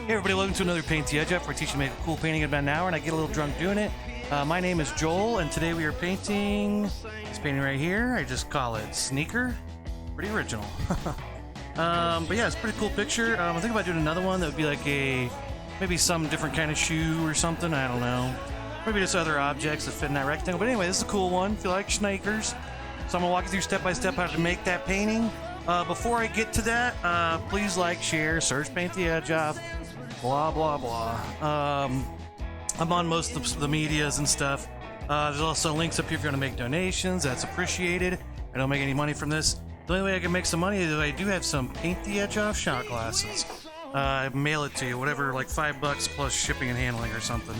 Hey everybody, welcome to another Paint the Edge Up, where I teach you to make a cool painting in about an hour and I get a little drunk doing it. My name is Joel, and today we are painting this painting right here. I just call it Sneaker. Pretty original. But yeah, it's a pretty cool picture. I'm thinking about doing another one that would be like maybe some different kind of shoe or something, I don't know. Maybe just other objects that fit in that rectangle. But anyway, this is a cool one if you like sneakers. So I'm gonna walk you through step by step how to make that painting. Before I get to that, please like, share, search Paint the Edge Up, blah, blah, blah. I'm on most of the medias and stuff. There's also links up here if you want to make donations. That's appreciated. I don't make any money from this. The only way I can make some money is I do have some Paint the Edge Off shot glasses. I mail it to you, whatever, like $5 plus shipping and handling or something.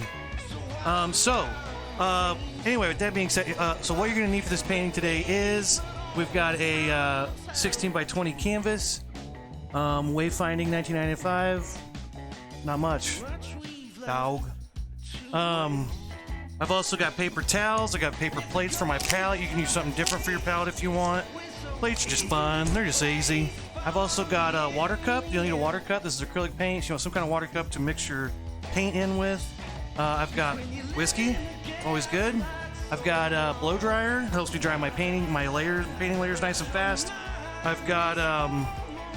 Anyway, with that being said, so what you're going to need for this painting today is we've got a 16 by 20 canvas, wayfinding 1995. Not much, dog. I've also got paper towels. I got paper plates for my palette. You can use something different for your palette if you want. Plates are just fun. They're just easy. I've also got a water cup. You'll need a water cup. This is acrylic paint. You want some kind of water cup to mix your paint in with. I've got whiskey, always good. I've got a blow dryer. Helps me dry my painting layers nice and fast. I've got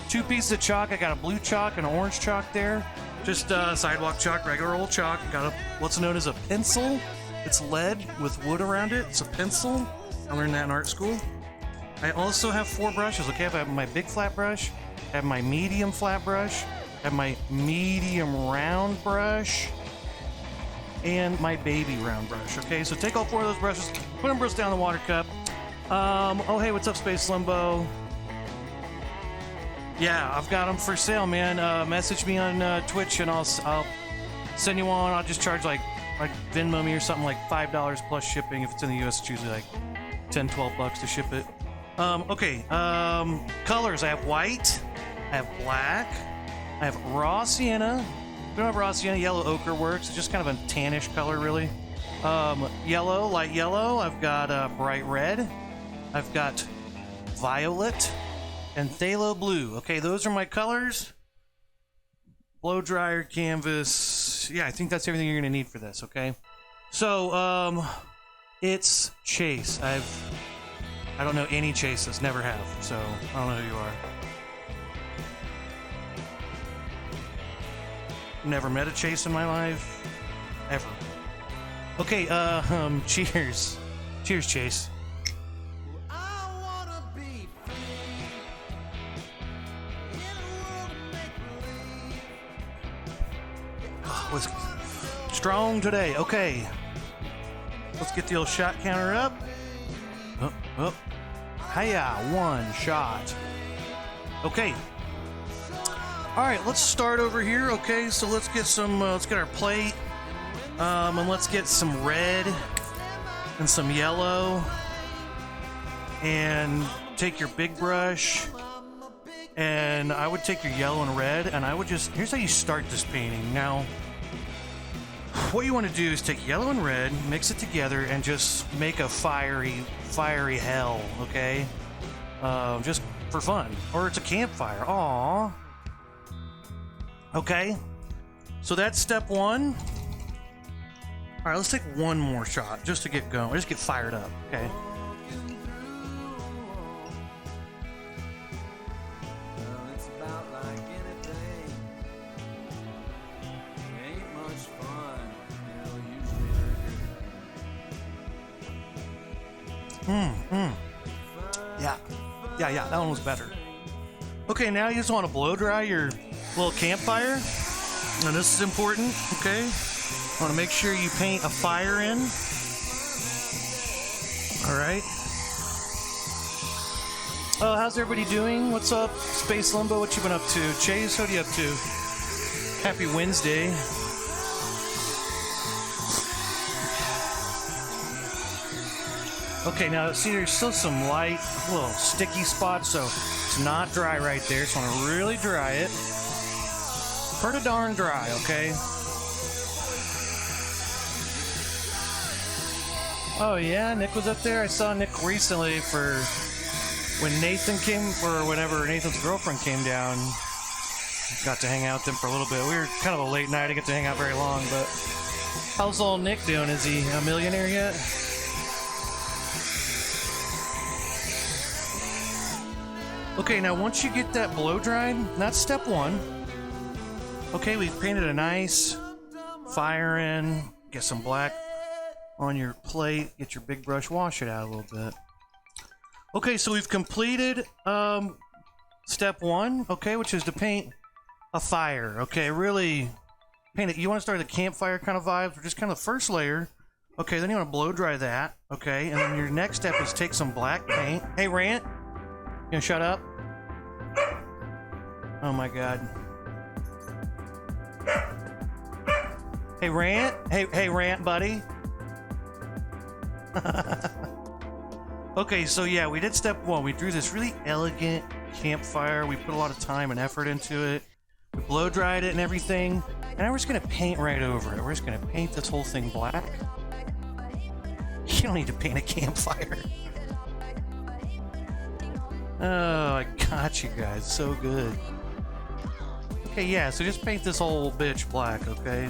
2 pieces of chalk. I got a blue chalk and an orange chalk there. Just sidewalk chalk, regular old chalk. Got what's known as a pencil. It's lead with wood around it. It's a pencil. I learned that in art school. I also have 4 brushes. Okay, I have my big flat brush, I have my medium flat brush, I have my medium round brush, and my baby round brush. Okay, so take all 4 of those brushes, put them down the water cup. Oh hey, what's up, Space Limbo? Yeah, I've got them for sale, man. Message me on Twitch and I'll send you one. I'll just charge like Venmo me or something, like $5 plus shipping. If it's in the US, it's usually like $10-12 to ship it. Colors. I have white, I have black, I have raw sienna. If you don't have raw sienna, yellow ochre works. It's just kind of a tannish color, really. Yellow, light yellow. I've got bright red. I've got violet and phthalo blue. Okay, those are my colors. Blow dryer, canvas. Yeah, I think that's everything you're gonna need for this, okay? So, it's Chase. I don't know any Chases, never have, so I don't know who you are. Never met a Chase in my life, ever. Okay, cheers. Cheers, Chase. Was strong today. Okay, let's get the old shot counter up. Oh, hiya, 1 shot. Okay. All right, let's start over here. Okay, so let's get some. Let's get our plate, and let's get some red and some yellow, and take your big brush. And I would take your yellow and red, and I would just. Here's how you start this painting. Now, what you want to do is take yellow and red, mix it together, and just make a fiery hell, okay? Just for fun. Or it's a campfire. Aww. Okay. So that's step 1. All right, let's take one more shot just to get going. Just get fired up, okay? Yeah, that one was better. Okay, now you just want to blow dry your little campfire. And this is important, okay? You want to make sure you paint a fire in. Alright. Oh, how's everybody doing? What's up, Space Limbo? What you been up to? Chase, what are you up to? Happy Wednesday. Okay, now see, there's still some light, little sticky spots, so it's not dry right there. Just want to really dry it. Pretty darn dry, okay? Oh yeah, Nick was up there. I saw Nick recently for when Nathan came, or whenever Nathan's girlfriend came down. Got to hang out with them for a little bit. We were kind of a late night. I didn't get to hang out very long, but how's old Nick doing? Is he a millionaire yet? Okay, now once you get that blow dried, that's step one. Okay, we've painted a nice fire in. Get some black on your plate. Get your big brush, wash it out a little bit. Okay, so we've completed step one, okay, which is to paint a fire. Okay, really paint it. You want to start with a campfire kind of vibe for just kind of the first layer. Okay, then you want to blow dry that. Okay, and then your next step is take some black paint. Hey, Rant, you gonna shut up? Oh my God. Hey, Rant. Hey, Rant, buddy. Okay, so yeah, we did step one. We drew this really elegant campfire. We put a lot of time and effort into it. We blow dried it and everything. And now we're just gonna paint right over it. We're just gonna paint this whole thing black. You don't need to paint a campfire. Oh, I got you guys. So good. Okay, yeah, so just paint this whole bitch black, okay?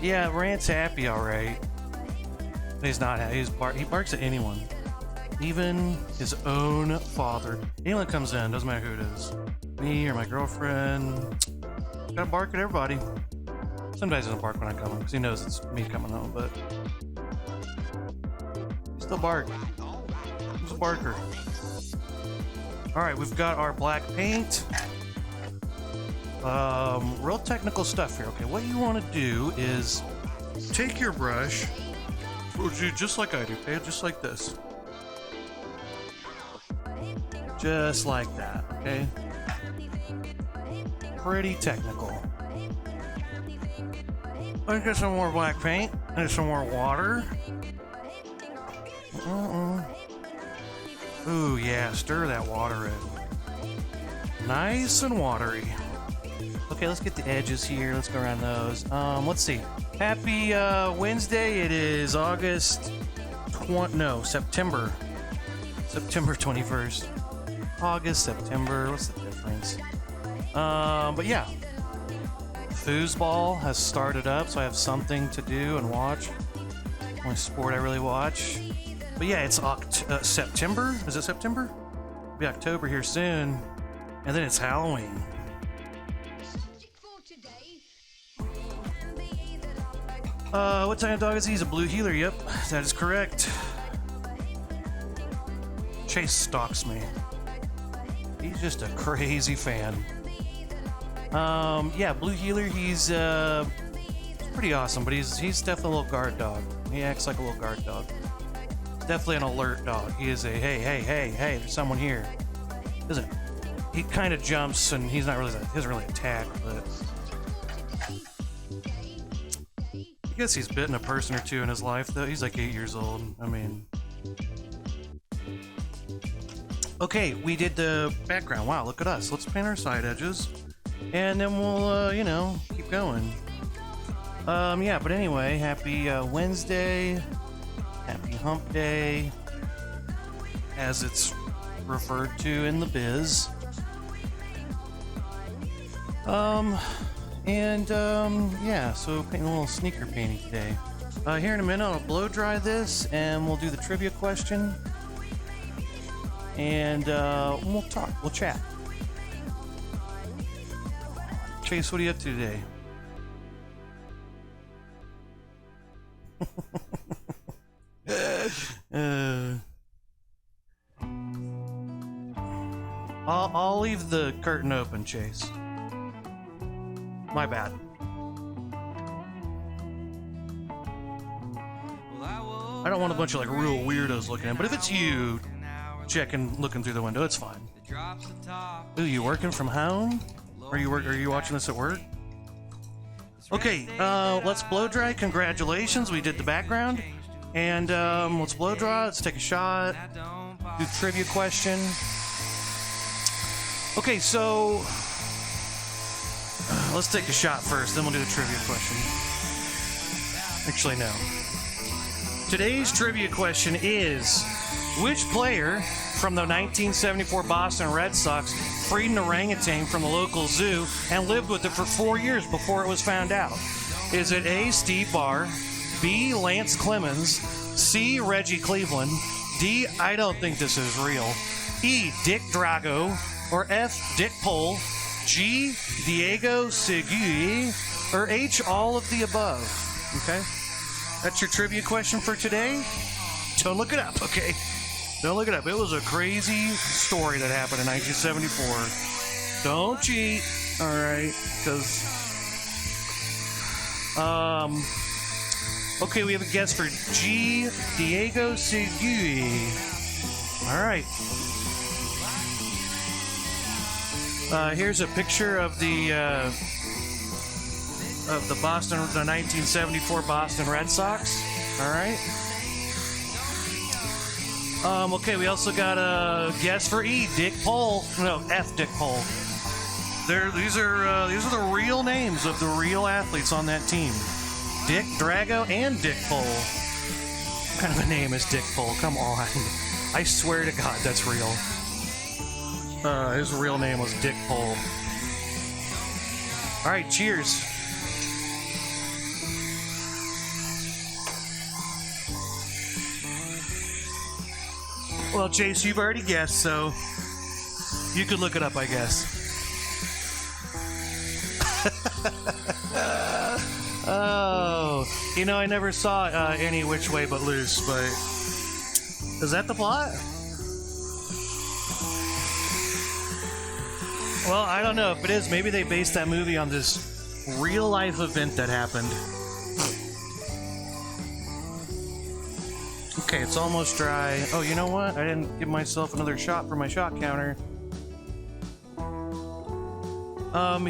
Yeah, Rant's happy, alright. He's not happy. He barks at anyone. Even his own father. Anyone that comes in, doesn't matter who it is. Me or my girlfriend. Gotta bark at everybody. Sometimes he doesn't bark when I come home, because he knows it's me coming home, but... he still bark. He's a barker. Alright, we've got our black paint. Real technical stuff here. Okay, what you want to do is take your brush, just like I do, okay? Just like this. Just like that, okay? Pretty technical. Let's get some more black paint and some more water. Ooh, yeah, stir that water in. Nice and watery. Okay, let's get the edges here. Let's go around those. Let's see. Happy Wednesday. It is September 21st. August, September. What's the difference? But yeah. Foosball has started up, so I have something to do and watch. Only sport I really watch. But yeah, it's September. Is it September? It'll be October here soon. And then it's Halloween. What kind of dog is he? He's a blue heeler, yep. That is correct. Chase stalks me. He's just a crazy fan. Yeah, blue heeler, he's pretty awesome, but he's definitely a little guard dog. He acts like a little guard dog. Definitely an alert dog. He is a hey, there's someone here. He kind of jumps and he doesn't really attack, but I guess he's bitten a person or two in his life, though. He's like 8 years old. I mean... Okay, we did the background. Wow, look at us. Let's paint our side edges. And then we'll, keep going. Yeah, but anyway, happy Wednesday. Happy hump day. As it's referred to in the biz. Yeah, so painting a little sneaker painting today. Here in a minute, I'll blow dry this, and we'll do the trivia question. And, we'll talk, we'll chat. Chase, what are you up to today? I'll leave the curtain open, Chase. My bad. I don't want a bunch of like real weirdos looking in, but if it's you looking through the window, it's fine. Ooh, you working from home? Are you watching this at work? Okay, let's blow dry. Congratulations, we did the background. And let's blow dry, let's take a shot. Do the trivia question. Okay, so let's take a shot first, then we'll do the trivia question. Actually, no. Today's trivia question is, which player from the 1974 Boston Red Sox freed an orangutan from the local zoo and lived with it for 4 years before it was found out? Is it A, Steve Barr, B, Lance Clemens, C, Reggie Cleveland, D, I don't think this is real, E, Dick Drago, or F, Dick Pole, G, Diego Segui, or H, all of the above? Okay? That's your trivia question for today. Don't look it up, okay? Don't look it up. It was a crazy story that happened in 1974. Don't cheat, all right? Because, okay, we have a guess for G, Diego Segui. All right. Here's a picture of the Boston, the 1974 Boston Red Sox. All right. Okay, we also got a guess for E, Dick Pole. No, F, Dick Pole. These are the real names of the real athletes on that team. Dick Drago and Dick Pole. What kind of a name is Dick Pole? Come on. I swear to God, that's real. His real name was Dick Pole. All right, cheers. Well, Chase, you've already guessed, so you could look it up, I guess. Oh, you know, I never saw Any Which Way But Loose, but is that the plot? Well, I don't know. If it is, maybe they based that movie on this real-life event that happened. Okay, it's almost dry. Oh, you know what? I didn't give myself another shot for my shot counter.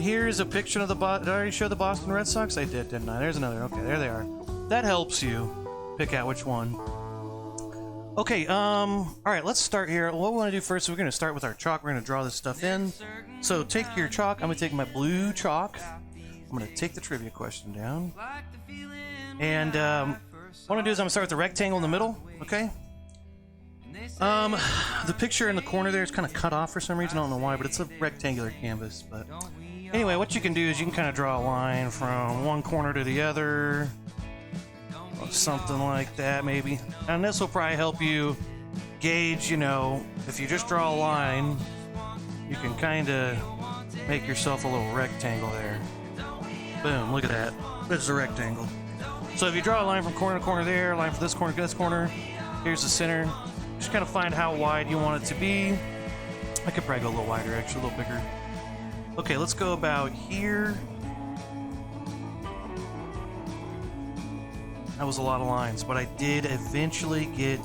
Here's a picture of the Did I already show the Boston Red Sox? I did, didn't I? There's another. Okay, there they are. That helps you pick out which one. Okay, all right, let's start here. What we want to do first is we're going to start with our chalk. We're going to draw this stuff in. So take your chalk. I'm going to take my blue chalk. I'm going to take the trivia question down. And what I'm going to do is I'm going to start with the rectangle in the middle, okay? The picture in the corner there is kind of cut off for some reason. I don't know why, but it's a rectangular canvas. But anyway, what you can do is you can kind of draw a line from one corner to the other. Something like that, maybe. And this will probably help you gauge, you know, if you just draw a line, you can kind of make yourself a little rectangle there. Boom, look at that. This is a rectangle. So if you draw a line from corner to corner there, a line from this corner to this corner, here's the center. Just kind of find how wide you want it to be. I could probably go a little wider, actually, a little bigger. Okay, let's go about here. That was a lot of lines, but I did eventually get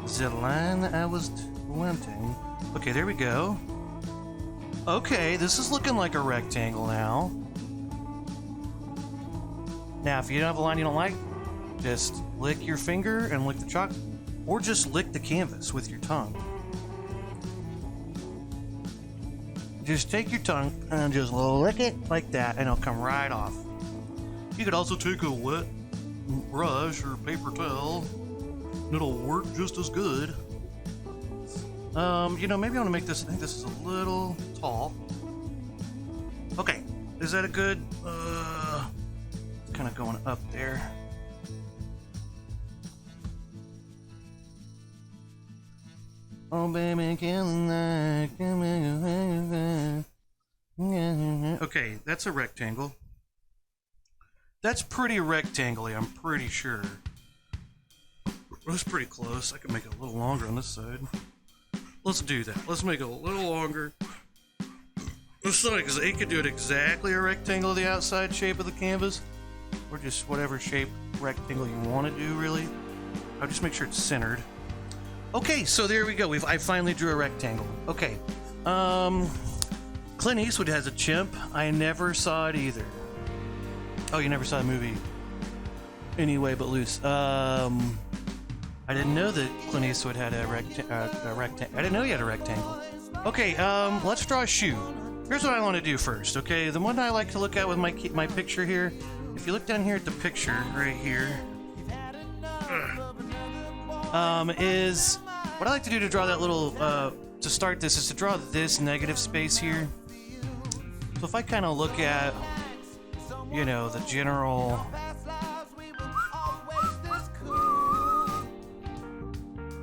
the line I was wanting. Okay, there we go. Okay, this is looking like a rectangle now. Now, if you don't have a line you don't like, just lick your finger and lick the chalk, or just lick the canvas with your tongue. Just take your tongue and just lick it like that, and it'll come right off. You could also take a wet brush or paper towel, and it'll work just as good. You know, maybe I want to make this, I think this is a little tall. Okay, is that a good, it's kind of going up there. Oh baby, killing that. Okay, that's a rectangle. That's pretty rectangle-y, I'm pretty sure. That's pretty close. I can make it a little longer on this side. Let's do that. Let's make it a little longer. It's not you could do it exactly a rectangle of the outside shape of the canvas, or just whatever shape rectangle you want to do, really. I'll just make sure it's centered. Okay, so there we go. I finally drew a rectangle. Okay. Clint Eastwood has a chimp. I never saw it either. Oh, you never saw the movie Any Way But Loose. I didn't know that Clint Eastwood had a rectangle. I didn't know he had a rectangle. Okay, let's draw a shoe. Here's what I want to do first, okay? The one I like to look at with my picture here, if you look down here at the picture right here, is What I like to do to draw that little, to start this, is to draw this negative space here. So if I kind of look at, you know, the general...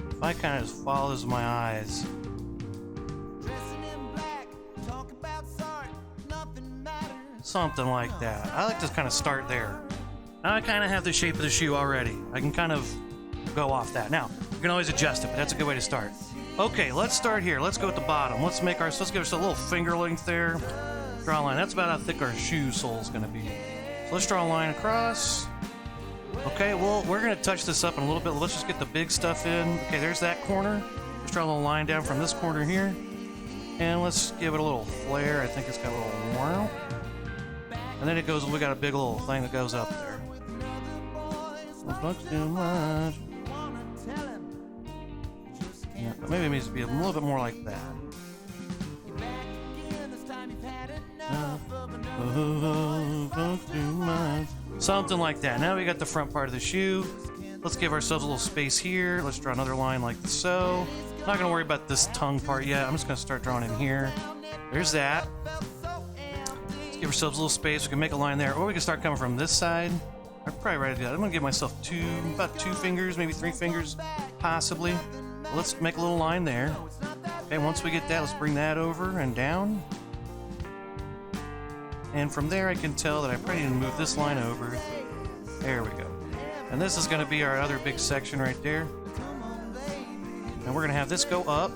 If I kind of just follows my eyes... Something like that. I like to kind of start there. Now I kind of have the shape of the shoe already. I can kind of go off that. Now, you can always adjust it, but that's a good way to start. Okay, let's start here. Let's go at the bottom. Let's give us a little finger length there. Draw a line. That's about how thick our shoe sole is going to be. So let's draw a line across. Okay, well, we're going to touch this up in a little bit. Let's just get the big stuff in. Okay, there's that corner. Let's draw a little line down from this corner here. And let's give it a little flare. I think it's got a little wow. And then it goes, we got a big little thing that goes up there. Not too much. Yeah, but maybe it needs to be a little bit more like that. Something like that. Now we got the front part of the shoe. Let's give ourselves a little space here. Let's draw another line like so. I'm not going to worry about this tongue part yet. I'm just going to start drawing in here. There's that. Give ourselves a little space. We can make a line there, or we can start coming from this side. I'm probably ready to do that. I'm gonna give myself about 2 fingers, maybe 3 fingers, possibly. Let's make a little line there. Okay, once we get that, let's bring that over and down. And from there, I can tell that I probably need to move this line over. There we go. And this is gonna be our other big section right there. And we're gonna have this go up.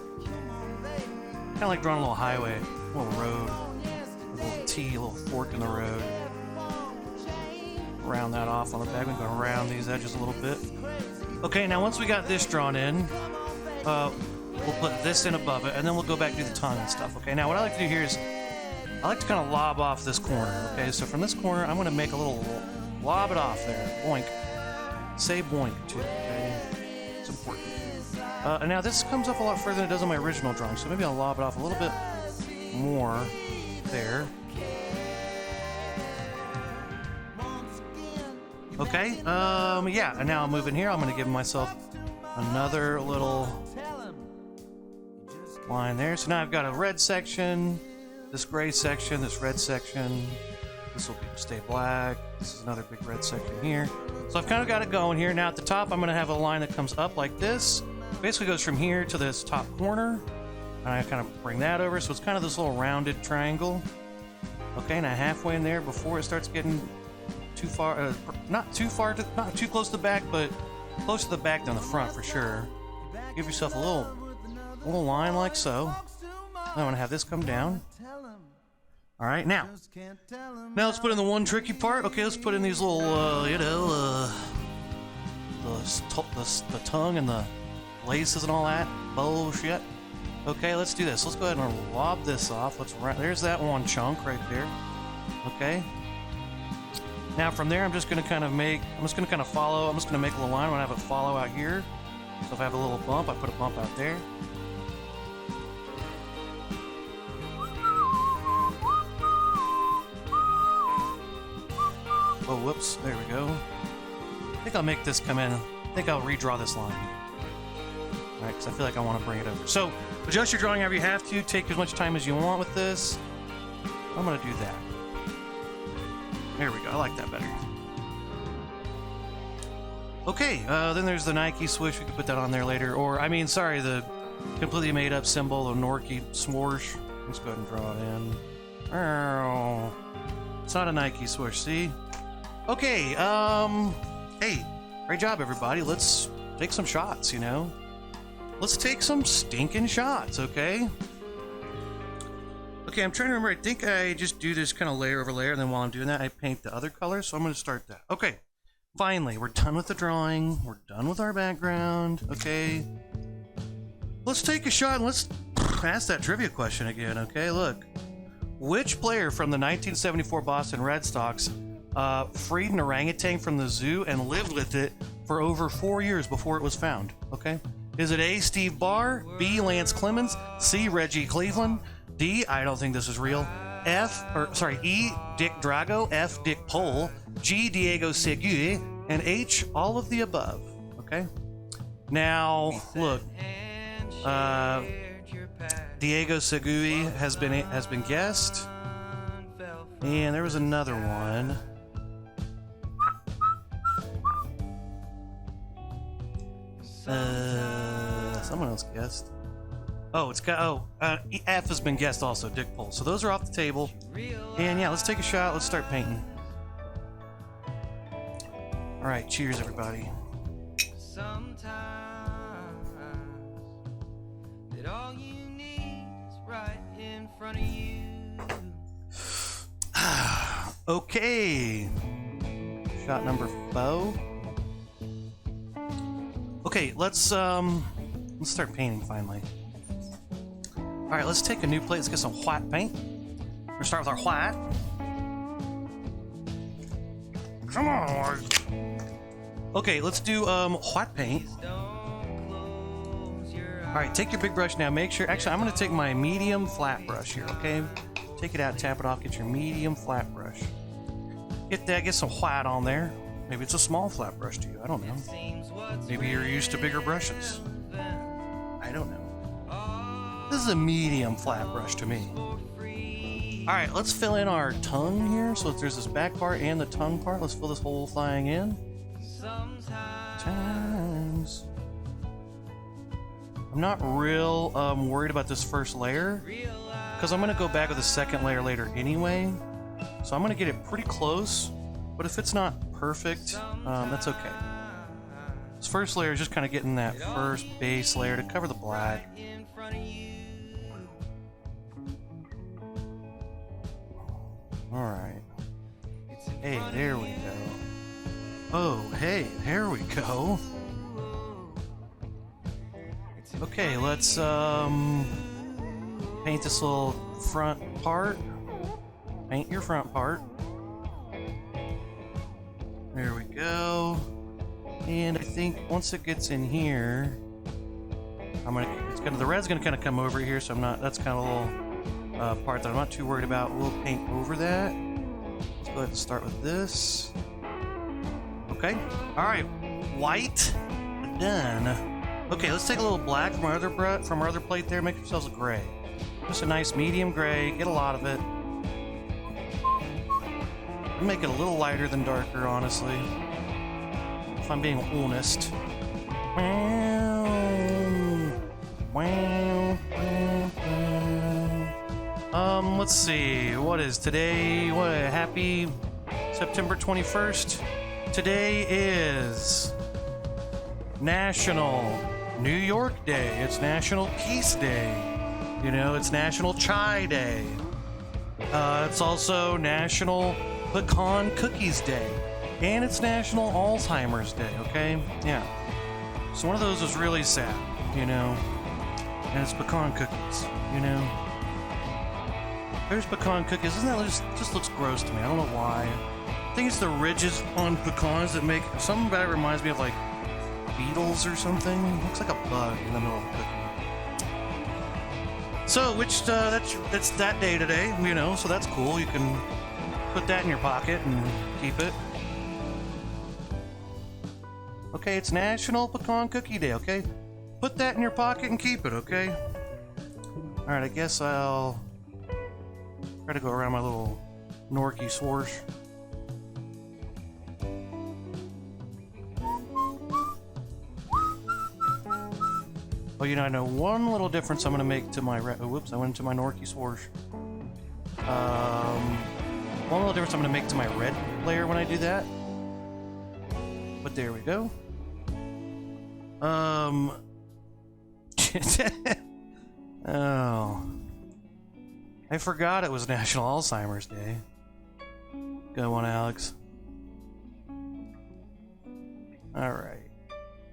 Kind of like drawing a little highway, a little road. A little T, a little fork in the road. Round that off on the back. We're going to round these edges a little bit. Okay, now once we got this drawn in, we'll put this in above it, and then we'll go back to the tongue and stuff. Okay, now what I like to do here is, I like to kind of lob off this corner. Okay, so from this corner, I'm going to make a little, lob it off there. Boink. Say boink, too. Okay, it's important. And now this comes up a lot further than it does on my original drawing, so maybe I'll lob it off a little bit more. There. Okay, yeah, and now I'm moving here. I'm going to give myself another little line there. So now I've got a red section, this gray section, this red section. This will stay black. This is another big red section here. So I've kind of got it going here. Now at the top, I'm going to have a line that comes up like this. Basically goes from here to this top corner. And I kind of bring that over, so it's kind of this little rounded triangle. Okay, now halfway in there before it starts getting too far, not too close to the back, but close to the back than the front for sure. Give yourself a little line like so. I'm gonna have this come down. All right, now let's put in the one tricky part. Okay, let's put in these little, the tongue and the laces and all that bullshit. Okay, let's do this. Let's go ahead and lob this off. There's that one chunk right there. Okay. Now from there, I'm just going to kind of follow. I'm just going to make a little line. I'm going to have it follow out here. So if I have a little bump, I put a bump out there. Oh, whoops. There we go. I think I'll make this come in. I think I'll redraw this line. All right, because I feel like I want to bring it over. So adjust your drawing however you have to. Take as much time as you want with this. I'm going to do that. There we go. I like that better. Okay, then there's the Nike swoosh. We could put that on there later. Or, I mean, sorry, the completely made up symbol, the Norky swoosh. Let's go ahead and draw it in. Oh, it's not a Nike swoosh, see? Okay, hey, great job, everybody. Let's take some shots, you know? Let's take some stinking shots, okay? Okay, I'm trying to remember. I think I just do this kind of layer over layer, and then while I'm doing that, I paint the other color, so I'm going to start that. Okay, finally, we're done with the drawing. We're done with our background, okay? Let's take a shot, and let's ask that trivia question again, okay? Look, which player from the 1974 Boston Red Sox freed an orangutan from the zoo and lived with it for over 4 years before it was found, okay? Is it A, Steve Barr, B, Lance Clemens, C, Reggie Cleveland, D, I don't think this is real, E, Dick Drago, F, Dick Pole, G, Diego Segui, and H, all of the above, okay? Now, look, Uh, Diego Segui has been guessed, and there was another one. Someone else guessed. Oh, F has been guessed also. Dick Pole. So those are off the table, and yeah, let's take a shot. Let's start painting. All right, cheers, everybody. All you need is right in front of you. Okay. Shot number 4. Okay, let's start painting finally. All right, let's take a new plate. Let's get some white paint. We're gonna start with our white. Come on. Okay, let's do white paint. Alright, take your big brush now. Make sure... Actually, I'm going to take my medium flat brush here, okay? Take it out, tap it off, get your medium flat brush. Get that, get some white on there. Maybe it's a small flat brush to you, I don't know. Maybe you're used to bigger brushes. I don't know. This is a medium flat brush to me. Alright, let's fill in our tongue here. So there's this back part and the tongue part. Let's fill this whole thing in. Times... I'm not real worried about this first layer because I'm going to go back with the second layer later anyway. So I'm going to get it pretty close, but if it's not perfect, that's okay. This first layer is just kind of getting that first base layer to cover the black. Alright. Hey, there we go. Oh, hey, there we go. Okay, let's paint this little front part. Paint your front part. There we go. And I think once it gets in here, the red's gonna kind of come over here, so that's kind of a little part that I'm not too worried about. We'll paint over that. Let's go ahead and start with this. Okay. All right. White. Done. Okay, let's take a little black from our other plate there. Make yourselves a gray. Just a nice medium gray. Get a lot of it. Make it a little lighter than darker, honestly. If I'm being honest. Let's see. What is today? Happy September 21st. Today is National New York Day. It's National Peace Day. You know, it's National Chai Day. It's also National Pecan Cookies Day. And it's National Alzheimer's Day, okay? Yeah. So one of those is really sad, you know? And it's pecan cookies, you know? There's pecan cookies. Isn't that just looks gross to me? I don't know why. I think it's the ridges on pecans that make... Something about it reminds me of, like, beetles or something. It looks like a bug in the middle of a cookie. So, that's that day today, you know, so that's cool. You can put that in your pocket and keep it. Okay, it's National Pecan Cookie Day, okay? Put that in your pocket and keep it, okay? Alright, I guess I'll try to go around my little Norky swoosh. Oh, you know, I know one little difference I'm going to make to my... whoops, I went into my Norky swoosh. One little difference I'm going to make to my red layer when I do that. But there we go. Oh. I forgot it was National Alzheimer's Day. Good one, Alex. Alright.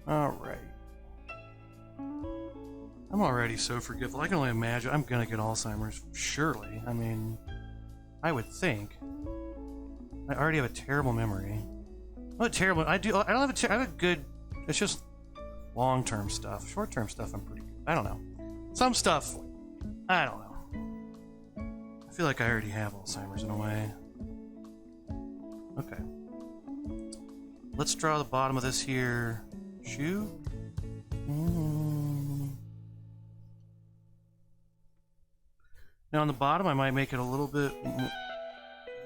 Alright. I'm already so forgetful. I can only imagine I'm gonna get Alzheimer's. Surely. I mean, I would think. I already have a terrible memory. Not terrible. I don't have I have a good... It's just long-term stuff. Short-term stuff, I'm pretty good. I don't know. Some stuff, I don't know. I feel like I already have Alzheimer's in a way. Okay. Let's draw the bottom of this here. Shoe. Now on the bottom, I might make it a little bit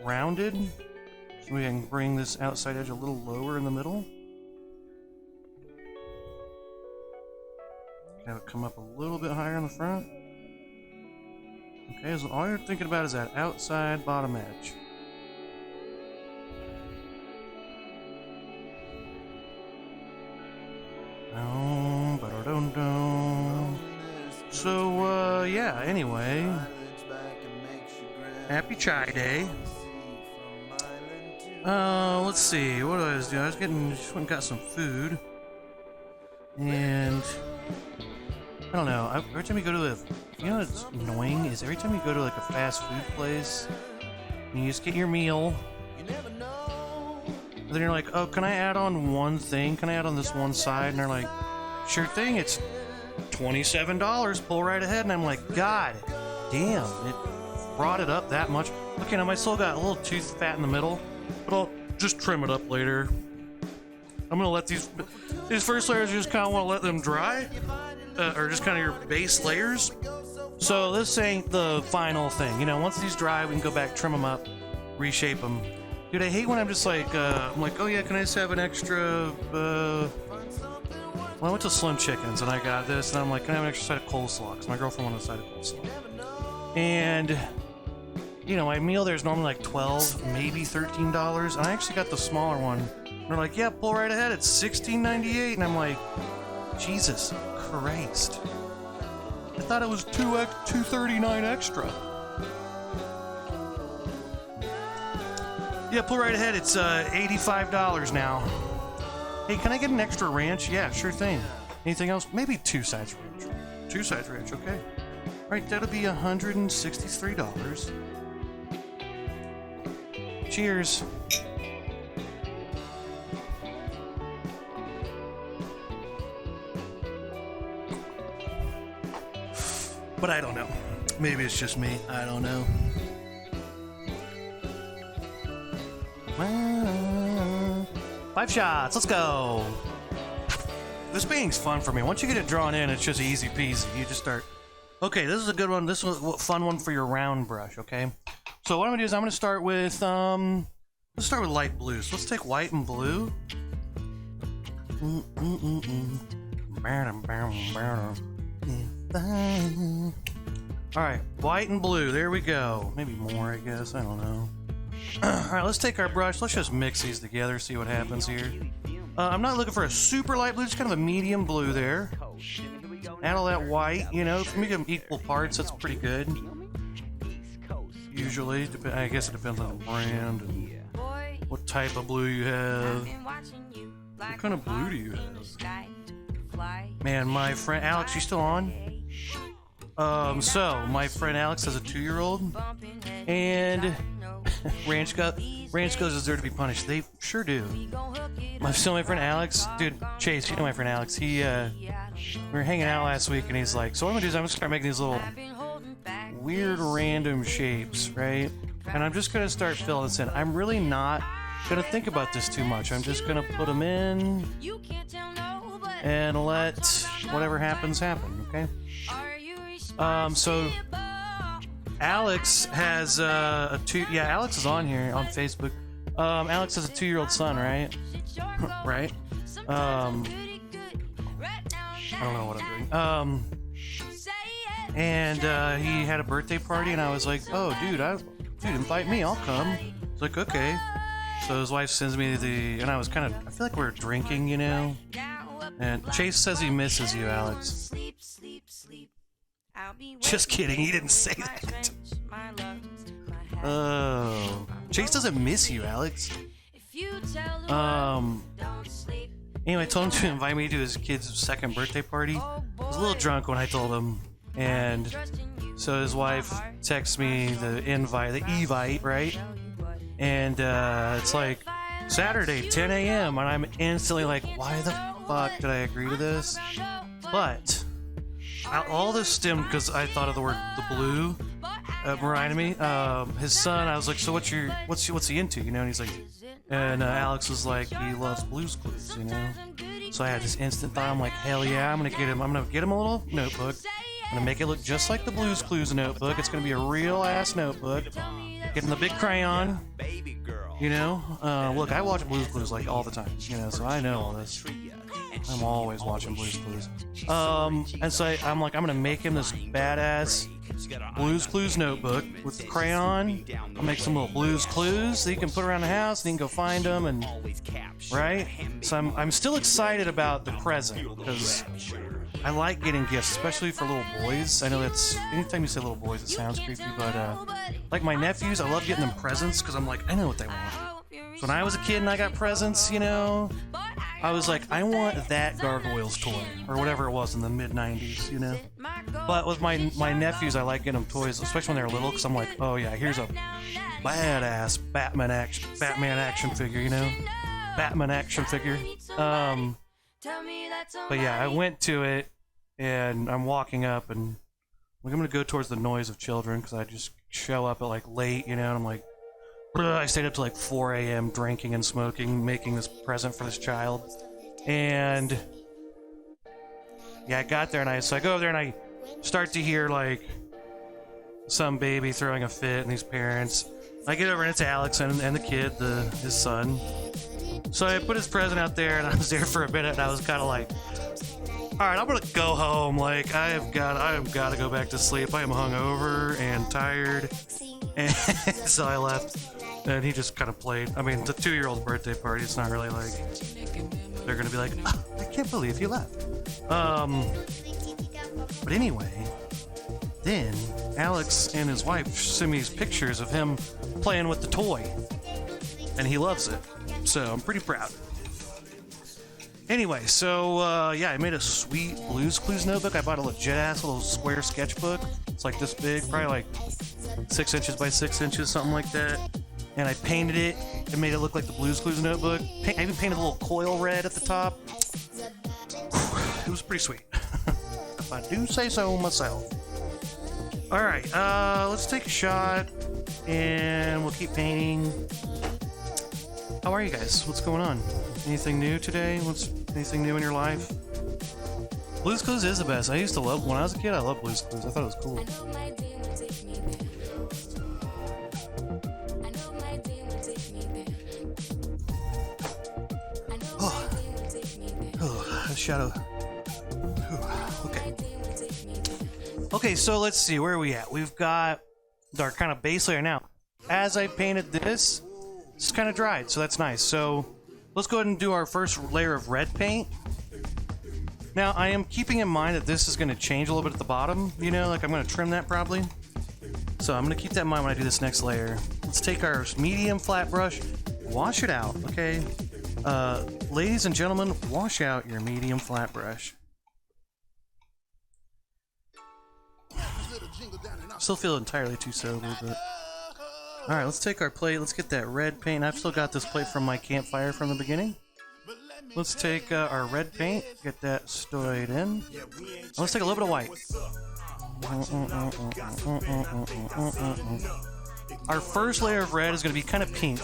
rounded. So we can bring this outside edge a little lower in the middle. Have it come up a little bit higher on the front. Okay, so all you're thinking about is that outside bottom edge. So, yeah, anyway. Happy Chai Day. Let's see, what do I was doing? I was just went and got some food. And I don't know, every time you go to you know what's annoying is every time you go to like a fast food place, and you just get your meal, and then you're like, oh, can I add on one thing? Can I add on this one side? And they're like, sure thing, it's $27, pull right ahead. And I'm like, God damn, it brought it up that much. Okay, now my soul got a little too fat in the middle, but I'll just trim it up later. I'm gonna let these first layers, you just kind of want to let them dry, or just kind of your base layers. So this ain't the final thing, you know. Once these dry, we can go back, trim them up, reshape them. Dude, I hate when I'm just like, I'm like, oh yeah, can I just have an extra? Well, I went to Slim Chickens and I got this, and I'm like, can I have an extra side of coleslaw? Because my girlfriend wanted a side of coleslaw. And you know, my meal there is normally like $12, maybe $13, and I actually got the smaller one. And they're like, yeah, pull right ahead, it's $16.98, and I'm like, Jesus Christ. I thought it was $2.39 extra. Yeah, pull right ahead, it's $85 now. Hey, can I get an extra ranch? Yeah, sure thing. Anything else? Maybe 2 sides ranch. 2 sides ranch, okay. Alright, that'll be $163. Cheers. But I don't know. Maybe it's just me. I don't know. 5 shots. Let's go. This painting's fun for me. Once you get it drawn in, it's just easy peasy. You just start. Okay, this is a good one. This was a fun one for your round brush. Okay. So what I'm gonna do is I'm gonna start with let's start with light blue. So let's take white and blue. Alright, white and blue, there we go. Maybe more, I guess, I don't know. Alright, let's take our brush, let's just mix these together, see what happens here. I'm not looking for a super light blue, just kind of a medium blue there. Add all that white, you know, make them equal parts, that's pretty good. Usually, I guess it depends on the brand and what type of blue you have. What kind of blue do you have? Man, my friend Alex, you still on? So my friend Alex has a 2-year-old, and Ranch goes is there to be punished. They sure do. My friend Alex, dude, Chase, you know my friend Alex. We were hanging out last week, and he's like, so what I'm gonna do is I'm gonna start making these little weird random shapes, right? And I'm just gonna start filling this in. I'm really not gonna think about this too much. I'm just gonna put them in and let whatever happens happen, okay? So Alex has Alex is on here on Facebook. Alex has a 2-year-old son, right? Right? I don't know what I'm doing. And he had a birthday party, and I was like, oh, dude, invite me, I'll come. It's like, okay. So his wife sends me and I was I feel like we were drinking, you know? And Chase says he misses you, Alex. Just kidding, he didn't say that. Oh. Chase doesn't miss you, Alex. Anyway, I told him to invite me to his kid's 2nd birthday party. I was a little drunk when I told him. And so his wife texts me the evite, right? And it's like, Saturday, 10 a.m. And I'm instantly like, why the fuck did I agree to this? But all this stemmed because I thought of the blue reminded me. His son, I was like, so what's he into, you know? And he's like, and Alex was like, he loves Blue's Clues, you know? So I had this instant thought, I'm like, hell yeah, I'm gonna get him a little notebook. I'm gonna make it look just like the Blue's Clues notebook. It's gonna be a real-ass notebook. Getting the big crayon. You know? Look, I watch Blue's Clues like all the time. You know, so I know all this. I'm always watching Blue's Clues. And so I'm like, I'm gonna make him this badass Blue's Clues notebook with the crayon. I'll make some little Blue's Clues that you can put around the house and you can go find them, and right? So I'm still excited about the present because I like getting gifts, especially for little boys. I know that's anytime you say little boys, it sounds creepy, but like my nephews, I love getting them presents because I'm like, I know what they want. So when I was a kid and I got presents, you know, I was like, I want that Gargoyles toy, or whatever it was in the mid-90s, you know? But with my nephews, I like getting them toys, especially when they're little, because I'm like, oh yeah, here's a badass Batman action figure, you know? Batman action figure. But yeah, I went to it, and I'm walking up, and I'm gonna go towards the noise of children, because I just show up at like late, you know, and I'm like, I stayed up to like 4 a.m. drinking and smoking, making this present for this child. And yeah, I got there, and I go over there and I start to hear like some baby throwing a fit and these parents. I get over and it's Alex and the kid, his son. So I put his present out there, and I was there for a minute, and I was kind of like, all right, I'm gonna go home. Like I have got to go back to sleep. I am hungover and tired. And so I left, and he just kind of played. I mean, the 2-year-old's birthday party, it's not really like they're gonna be like, oh, I can't believe you left. But anyway, then Alex and his wife sent me these pictures of him playing with the toy, and he loves it. So I'm pretty proud. Anyway, so yeah, I made a sweet Blue's Clues notebook. I bought a legit ass little square sketchbook. It's like this big, probably like 6 inches by 6 inches, something like that. And I painted it and made it look like the Blue's Clues notebook. I even painted a little coil red at the top. It was pretty sweet. If I do say so myself. Alright, let's take a shot and we'll keep painting. How are you guys? What's going on? Anything new today? Anything new in your life? Blue's Clues is the best. I used to love, when I was a kid, I loved Blue's Clues. I thought it was cool. Shadow. Okay. Okay, so let's see, where are we at? We've got our kind of base layer now. As I painted this, it's kind of dried, so that's nice. So let's go ahead and do our first layer of red paint. Now, I am keeping in mind that this is going to change a little bit at the bottom, you know, like I'm going to trim that probably. So I'm going to keep that in mind when I do this next layer. Let's take our medium flat brush, wash it out, okay? Ladies and gentlemen, wash out your medium flat brush. Still feel entirely too sober, but... Alright, let's take our plate, let's get that red paint. I've still got this plate from my campfire from the beginning. Let's take our red paint, get that stowed in. And let's take a little bit of white. Our first layer of red is going to be kind of pink.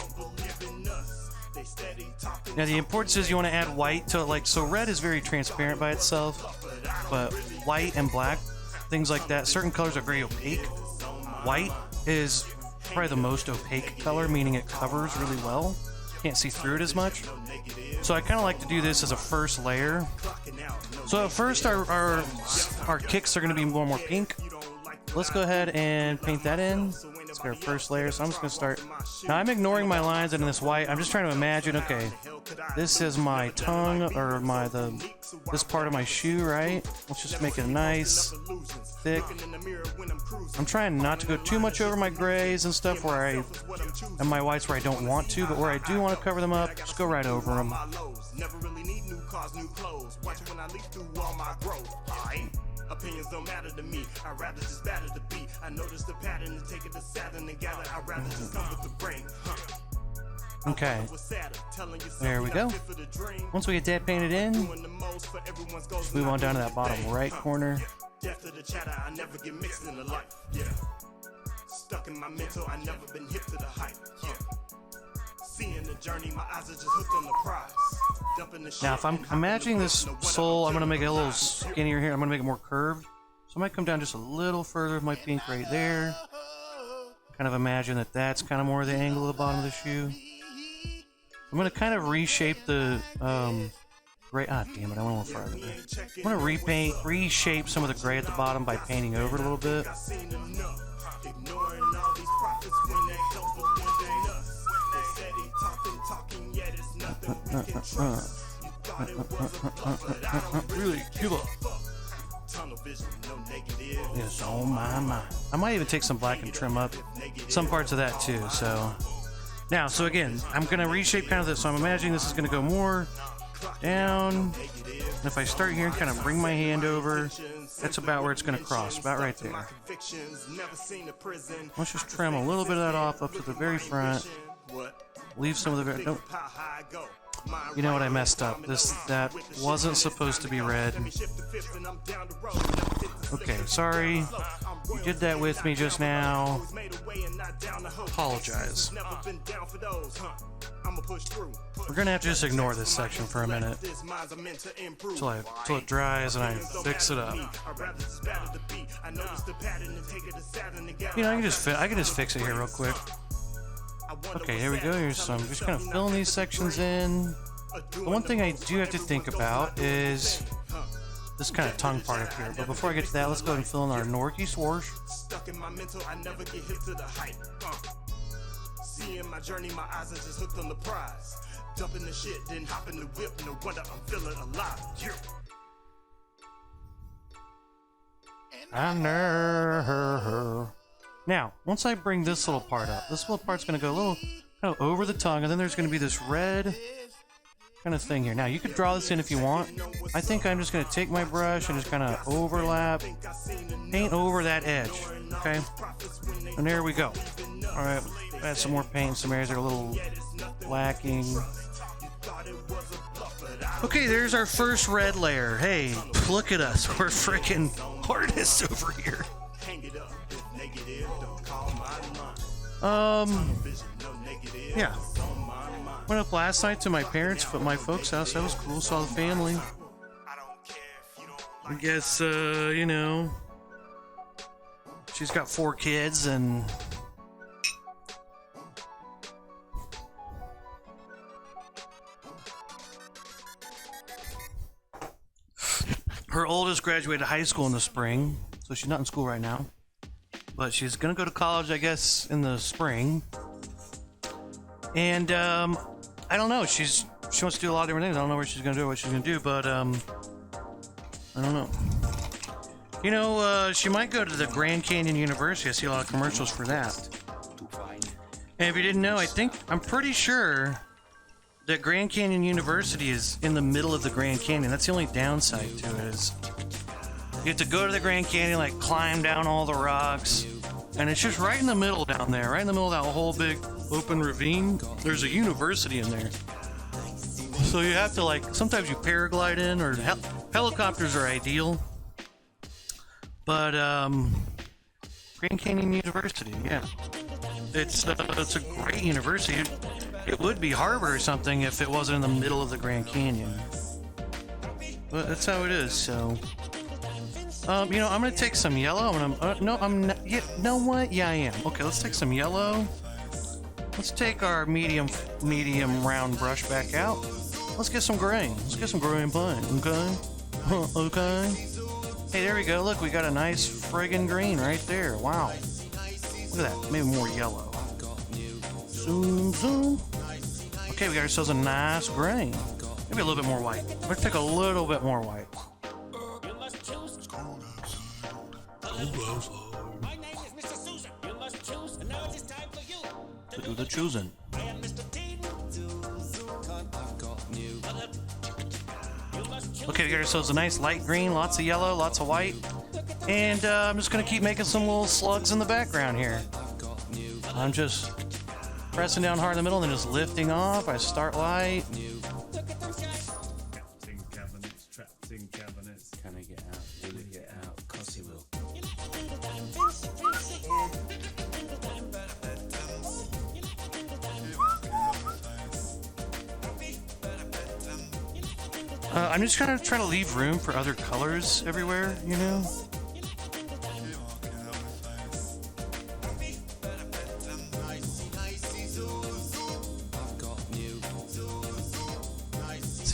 Now the importance is you want to add white to it, like, so red is very transparent by itself, but white and black, things like that, certain colors are very opaque. White is probably the most opaque color, meaning it covers really well. Can't see through it as much. So I kind of like to do this as a first layer. So at first our kicks are going to be more pink. Let's go ahead and paint that in. Let's get our first layer. So I'm just going to start. Now I'm ignoring my lines in this white. I'm just trying to imagine, okay, this is my tongue, or this part of my shoe, right? Let's just make it nice, thick. I'm trying not to go too much over my grays and stuff and my whites where I don't want to, but where I do want to cover them up, just go right over them. Opinions don't matter to me. I'd rather just batter the beat. I notice the pattern and take it to Saturn and gather. I'd rather just come with the brain. Okay. There we go. Once we get that painted in, just move on down to that bottom right corner. Stuck in my mental, I never been hip to the hype. Seeing the journey, my eyes are just hooked on the prize. Now, if I'm imagining this sole, I'm going to make it a little skinnier here. I'm going to make it more curved. So I might come down just a little further with my pink right there. Kind of imagine that that's kind of more the angle of the bottom of the shoe. I'm going to kind of reshape the gray. Ah, damn it, I went a little farther there. I'm going to reshape some of the gray at the bottom by painting over it a little bit. Really, give up. Yes, oh my. I might even take some black and trim up some parts of that too, so. Now, so again, I'm going to reshape kind of this, so I'm imagining this is going to go more down. And if I start here and kind of bring my hand over, that's about where it's going to cross, about right there. Let's just trim a little bit of that off up to the very front. Leave some of the very... Nope. You know what, I messed up. That wasn't supposed to be red. Okay, sorry. You did that with me just now. Apologize. We're gonna have to just ignore this section for a minute till it dries and I fix it up. You know, I can just fix it here real quick. Okay, here we go. Here's some. Just kind of filling these sections in. The one thing I do have to think about is this kind of tongue part up here. But before I get to that, let's go ahead and fill in our Norky swoosh. Seeing my journey, my eyes are just hooked on the prize. Dumping the shit, then hopping the whip. No wonder I'm feeling alive. I know. Now, once I bring this little part up, this little part's going to go a little kind of over the tongue, and then there's going to be this red kind of thing here. Now, you could draw this in if you want. I think I'm just going to take my brush and just kind of overlap, paint over that edge, okay? And there we go. All right, add some more paint, some areas that are a little lacking. Okay, there's our first red layer. Hey, look at us. We're freaking artists over here. Yeah. Went up last night to my parents, but my folks' house. That was cool. Saw the family. I guess, you know, she's got 4 kids and her oldest graduated high school in the spring, so she's not in school right now. But she's gonna go to college, I guess, in the spring. And I don't know. She wants to do a lot of different things. I don't know where she's gonna do, what she's gonna do, but I don't know. You know, she might go to the Grand Canyon University. I see a lot of commercials for that. And if you didn't know, I'm pretty sure that Grand Canyon University is in the middle of the Grand Canyon. That's the only downside to it is you have to go to the Grand Canyon, like climb down all the rocks, and it's just right in the middle down there, right in the middle of that whole big open ravine. There's a university in there. So you have to, like, sometimes you paraglide in, or helicopters are ideal. But, Grand Canyon University, yeah. It's a great university. It would be Harvard or something if it wasn't in the middle of the Grand Canyon. But that's how it is, so... you know, I'm gonna take some yellow. No, I'm not. Yeah, know what? Yeah, I am. Okay, let's take some yellow. Let's take our medium round brush back out. Let's get some gray. Let's get some gray and paint. Okay. Okay. Hey, there we go. Look, we got a nice friggin' green right there. Wow. Look at that. Maybe more yellow. Zoom, zoom. Okay, we got ourselves a nice gray. Maybe a little bit more white. Let's take a little bit more white. My name is Mr. Susan. You must choose, and now it is time for you to do the choosing. I am Mr. Okay, we got ourselves a nice light green, lots of yellow, lots of white. And I'm just going to keep making some little slugs in the background here. I'm just pressing down hard in the middle and then just lifting off. I start light. Can I get out? Will it get out? Of course he will. I'm just kind of trying to leave room for other colors everywhere, you know?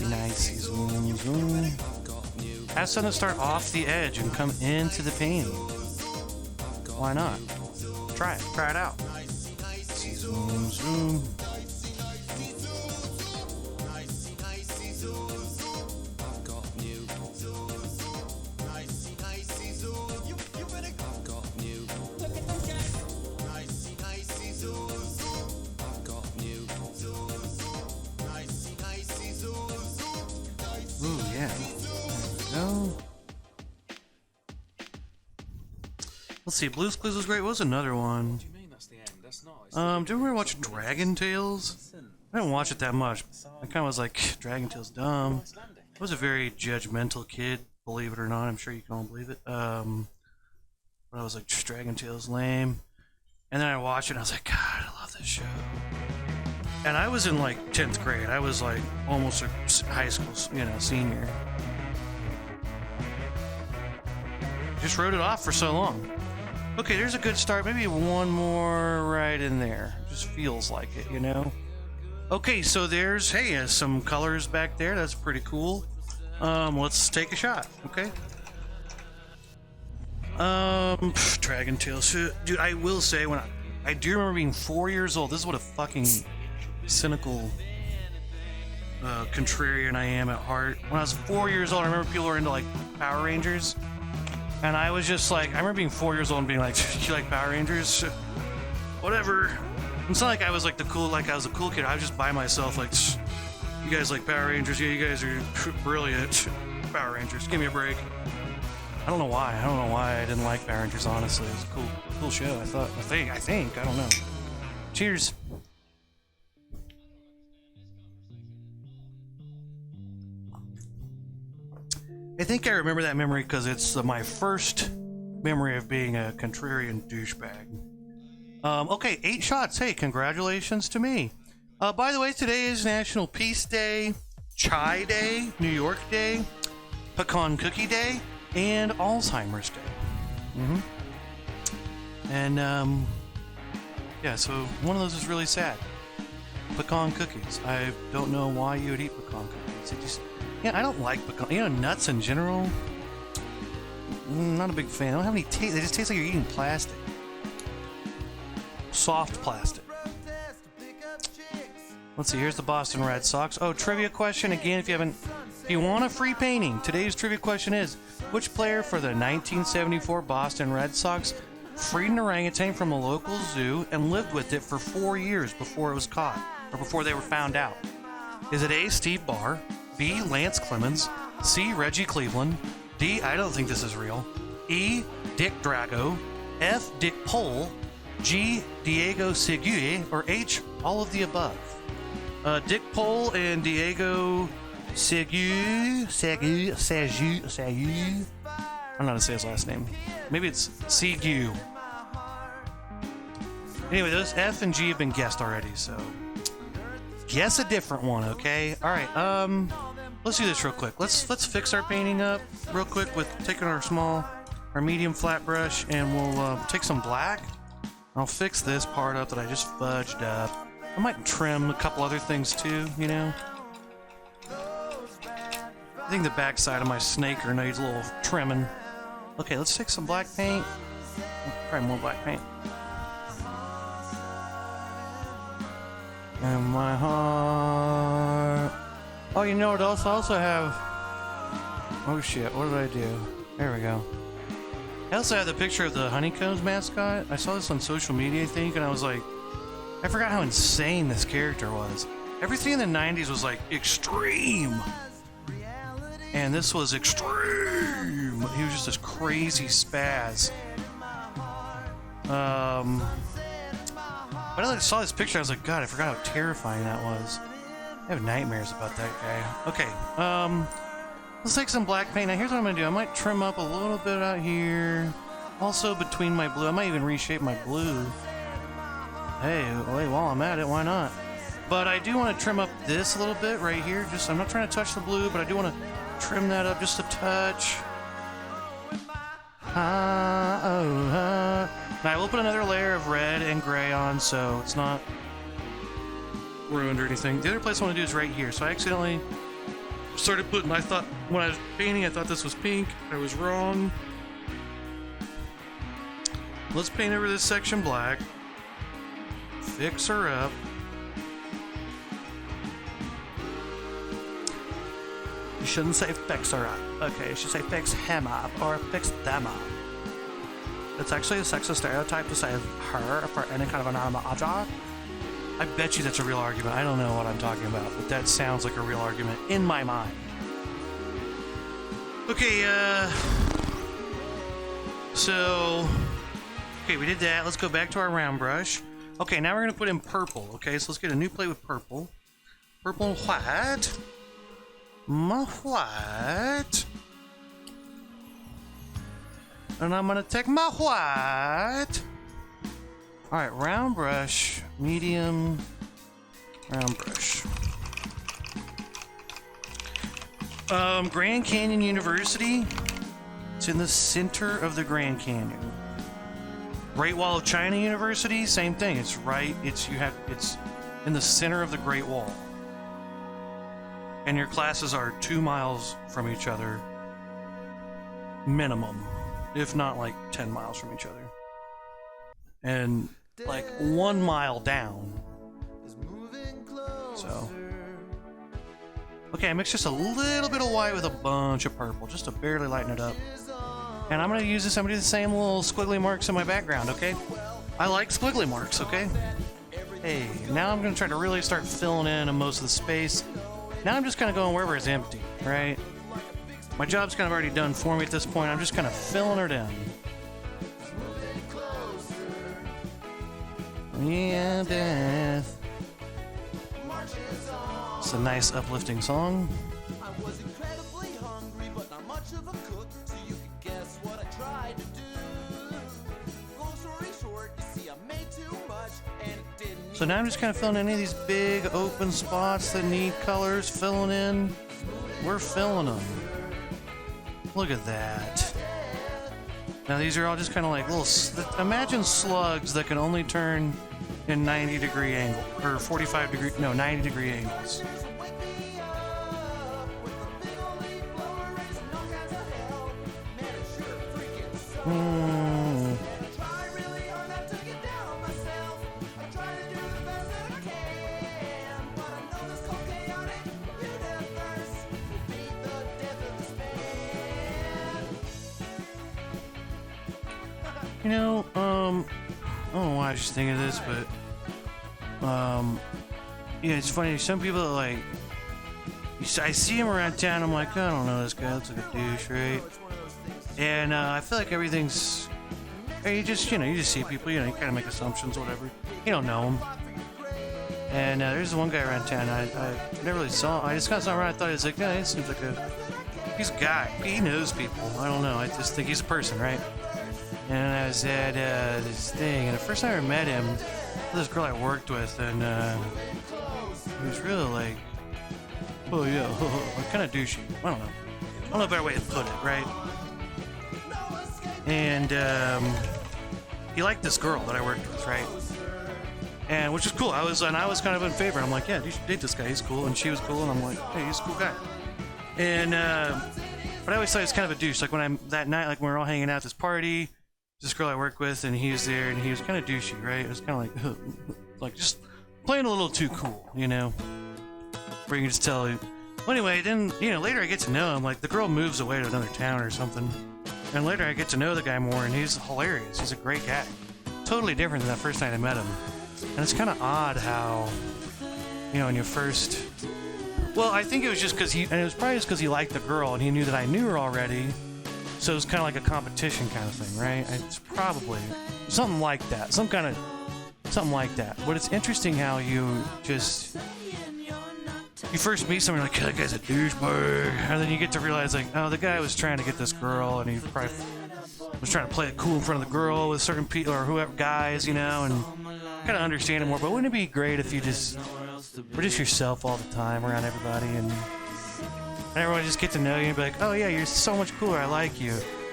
Nice. Zoom, zoom. Have something start off the edge and come into the painting. Why not? Try it. Try it out. Zoom, zoom. Ooh, yeah. There we go. Let's see, Blue's Clues was great. What was another one? Do you ever watch Dragon Tales? I didn't watch it that much. I kind of was like, Dragon Tales dumb. I was a very judgmental kid, believe it or not. I'm sure you can all believe it. But I was like, Dragon Tales lame. And then I watched it and I was like, God, I love this show. And I was in like 10th grade. I was like almost a high school, senior. Just wrote it off for so long. Okay, there's a good start. Maybe one more right in there. Just feels like it, Okay, so there's, some colors back there. That's pretty cool. Let's take a shot, okay? Dragon Tales. Dude, I will say, when I do remember being 4 years old. This is what a fucking cynical, contrarian I am at heart. When I was 4 years old, I remember people were into, like, Power Rangers. And I was just like, I remember being 4 years old and being like, you like Power Rangers? Whatever. It's not like I was like I was a cool kid. I was just by myself like, you guys like Power Rangers? Yeah, you guys are brilliant. Power Rangers, give me a break. I don't know why. I didn't like Power Rangers, honestly. It was a cool show, I think. I don't know. Cheers. I think I remember that memory because it's my first memory of being a contrarian douchebag. Okay, 8 shots. Hey, congratulations to me. By the way, today is National Peace Day, Chai Day, New York Day, Pecan Cookie Day, and Alzheimer's Day. And, yeah, so one of those is really sad. Pecan cookies. I don't know why you would eat pecan cookies. I don't like pecan. Nuts in general. Not a big fan. I don't have any taste. They just taste like you're eating plastic. Soft plastic. Let's see. Here's the Boston Red Sox. Oh, trivia question again. If you want a free painting, today's trivia question is: which player for the 1974 Boston Red Sox freed an orangutan from a local zoo and lived with it for 4 years before it was caught or before they were found out? Is it A, Steve Barr, B, Lance Clemens, C, Reggie Cleveland, D, I don't think this is real, E, Dick Drago, F, Dick Pole, G, Diego Segue, or H, all of the above? Dick Pole and Diego Segue. I don't know how to say his last name. Maybe it's Segue. Anyway, those F and G have been guessed already, so guess a different one, okay? All right, let's do this real quick. Let's fix our painting up real quick with taking our medium flat brush, and we'll take some black. I'll fix this part up that I just fudged up. I might trim a couple other things too, I think the back side of my snaker needs a little trimming. Okay, let's take some black paint. Probably more black paint. And my heart. Oh, you know what else? I also have. Oh shit! What did I do? There we go. I also have the picture of the Honeycombs mascot. I saw this on social media, I think, and I was like, I forgot how insane this character was. Everything in the 90s was like extreme, and this was extreme. He was just this crazy spaz. But I saw this picture, I was like, God, I forgot how terrifying that was. I have nightmares about that guy. Okay, let's take some black paint. Now here's what I'm gonna do. I might trim up a little bit out here. Also between my blue, I might even reshape my blue. Hey, while I'm at it, why not? But I do want to trim up this a little bit right here. I'm not trying to touch the blue, but I do want to trim that up just a touch. Now I will put another layer of red and gray on, so it's not ruined or anything. The other place I want to do is right here. So I accidentally started putting, I thought, when I was painting, I thought this was pink. I was wrong. Let's paint over this section black. Fix her up. You shouldn't say fix her up. Okay, you should say fix him up or fix them up. It's actually a sexist stereotype to say her for any kind of anonymous object. I bet you that's a real argument. I don't know what I'm talking about, but that sounds like a real argument in my mind. Okay, okay, we did that. Let's go back to our round brush. Okay, now we're gonna put in purple. Okay, so let's get a new plate with purple. Purple and white. My white. And I'm gonna take my white. Alright, round brush, medium, round brush. Grand Canyon University. It's in the center of the Grand Canyon. Great Wall of China University, same thing. It's it's in the center of the Great Wall. And your classes are 2 miles from each other. Minimum. If not like 10 miles from each other. And like 1 mile down. So. Okay, I mixed just a little bit of white with a bunch of purple, just to barely lighten it up. And I'm gonna use this, I'm gonna do the same little squiggly marks in my background, okay? I like squiggly marks, okay? Hey, now I'm gonna try to really start filling in most of the space. Now I'm just kind of going wherever it's empty, right? My job's kind of already done for me at this point. I'm just kind of filling it in. Yeah, death. It's a nice uplifting song. I was incredibly hungry, but not much of a cook, so you can guess what I tried to do. Long story short, you see, I made too much and it didn't. So now I'm just kind of filling in any of these big open spots that need colors filling in. We're filling them. Look at that. Now these are all just kind of like little, imagine slugs that can only turn in 90-degree angle, or 45-degree, no, 90-degree angles. You know, I don't know why I was just thinking of this, but, yeah, it's funny, some people are like, I see him around town, I'm like, I don't know, this guy looks like a douche, right? And, I feel like everything's, you just see people, you kind of make assumptions, whatever. You don't know them. And, there's one guy around town, I never really saw him. I just got saw him around, I thought he was like, yeah, he seems like he's a guy. He knows people. I don't know, I just think he's a person, right? And I was at this thing, and the first time I ever met him, this girl I worked with, and he was really like, oh yeah, kind of douchey. I don't know a better way to put it, right? And he liked this girl that I worked with, right? And which is cool. I was kind of in favor. I'm like, yeah, you should date this guy. He's cool, and she was cool, and I'm like, hey, he's a cool guy. And but I always thought he was kind of a douche. Like that night, like when we were all hanging out at this party. This girl I work with, and he was there, and he was kind of douchey, right? It was kind of like just playing a little too cool, you know? Where you can just tell. Well, anyway, then, later I get to know him. Like, the girl moves away to another town or something. And later I get to know the guy more, and he's hilarious. He's a great guy. Totally different than that first night I met him. And it's kind of odd how, when you first... Well, I think it was just because and it was probably just because he liked the girl, and he knew that I knew her already. So it's kind of like a competition kind of thing, right? It's probably something like that. Something like that. But it's interesting how you first meet someone, you're like, that guy's a douchebag. And then you get to realize, like, oh, the guy was trying to get this girl, and he probably was trying to play it cool in front of the girl with certain people, or whoever, guys, and kind of understand it more. But wouldn't it be great if you were just yourself all the time around everybody, and everyone just get to know you and be like, oh yeah, you're so much cooler, I like you.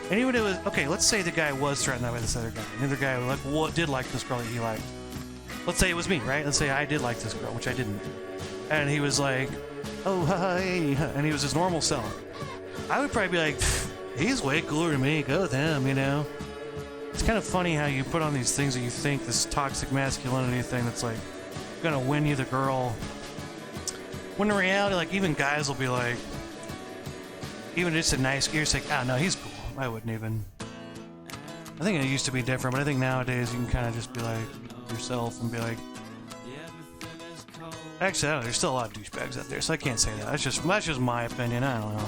And even if it was, okay, let's say the guy was threatened by this other guy. And the other guy did like this girl that he liked. Let's say it was me, right? Let's say I did like this girl, which I didn't. And he was like, oh, hey, and he was his normal self. I would probably be like, he's way cooler than me, go with him, you know? It's kind of funny how you put on these things that you think, this toxic masculinity thing that's like gonna win you the girl. When in reality, like, even guys will be like, even just a nice, you're just like, oh no, he's cool. I wouldn't even. I think it used to be different, but I think nowadays you can kind of just be like yourself and be like, actually, I don't know, there's still a lot of douchebags out there, so I can't say that. That's just my opinion. I don't know.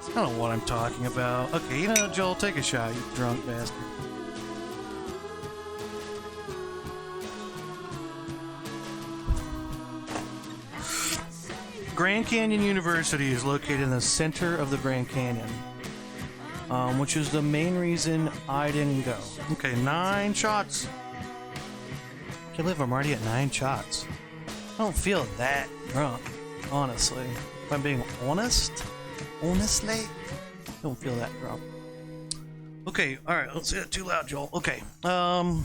I don't know what I'm talking about. Okay, you know, Joel, take a shot, you drunk bastard. Grand Canyon University is located in the center of the Grand Canyon, which is the main reason I didn't go. Okay, 9 shots. I can't believe I'm already at 9 shots. I don't feel that drunk, honestly. If I'm being honestly, I don't feel that drunk. Okay, alright, let's say that too loud, Joel. Okay, I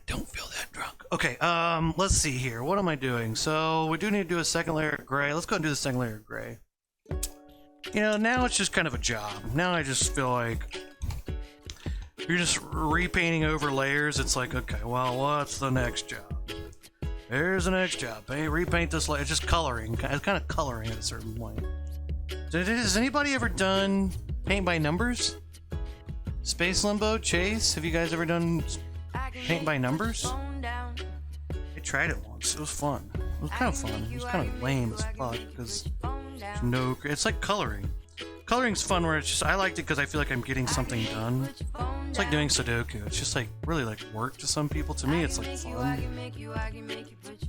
don't feel that drunk. Okay, let's see here. What am I doing? So, we do need to do a second layer of gray. Let's go and do the second layer of gray. You know, now it's just kind of a job. Now I just feel like you're just repainting over layers. It's like, okay, well, what's the next job? There's the next job. Hey, repaint this layer. It's just coloring. It's kind of coloring at a certain point. Has anybody ever done paint by numbers? Space Limbo, Chase, have you guys ever done paint by numbers? I tried it once. It was fun. It was kind of fun. It was kind of lame as fuck because there's no. It's like coloring. Coloring's fun where it's just. I liked it because I feel like I'm getting something done. It's like doing Sudoku. It's just like really like work to some people. To me, it's like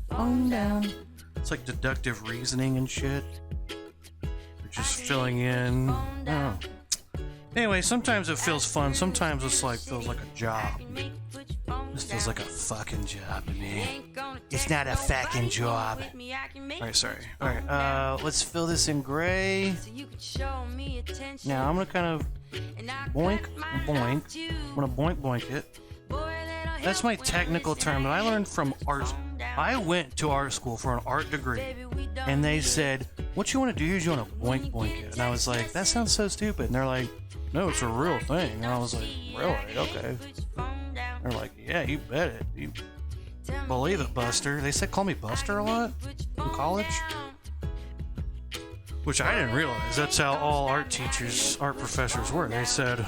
fun. It's like deductive reasoning and shit. You're just filling in. Oh. Anyway, sometimes it feels fun. Sometimes it's like feels like a job. This feels like a fucking job to me. It's not a fucking job. Alright, sorry. Alright, let's fill this in gray. Now I'm gonna kind of boink, boink. I'm gonna boink it. That's my technical term that I learned from art. I went to art school for an art degree, and they said, what you want to do is you want to boink it. And I was like, that sounds so stupid. And they're like, no, it's a real thing. And I was like, really? Okay. They're like, yeah, you bet it. You believe it, Buster. They said call me Buster a lot in college. Which I didn't realize. That's how all art teachers, art professors were. They said,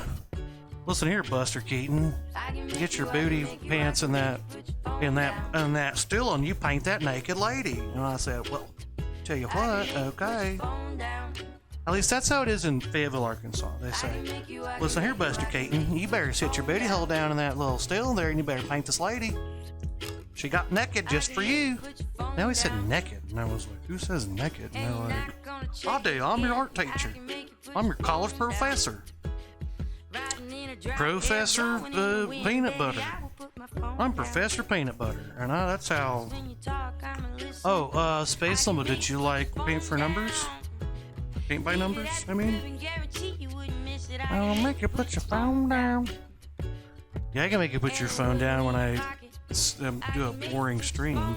listen here, Buster Keaton. Get your booty pants in that still and you paint that naked lady. And I said, well, tell you what, okay. At least that's how it is in Fayetteville, Arkansas. They say, listen here, Buster Keaton, you better sit your booty hole down in that little still there and you better paint this lady. She got naked just for you. Now he said naked, and I was like, who says naked? And they're like, I do, I'm your art teacher. I'm your college professor. Professor Peanut Butter. I'm Professor Peanut Butter, and that's how. Oh, Space Limbo, did you like paint for numbers? Paint by numbers, I mean? I'll make you put your phone down. Yeah, I can make you put your phone down when I do a boring stream.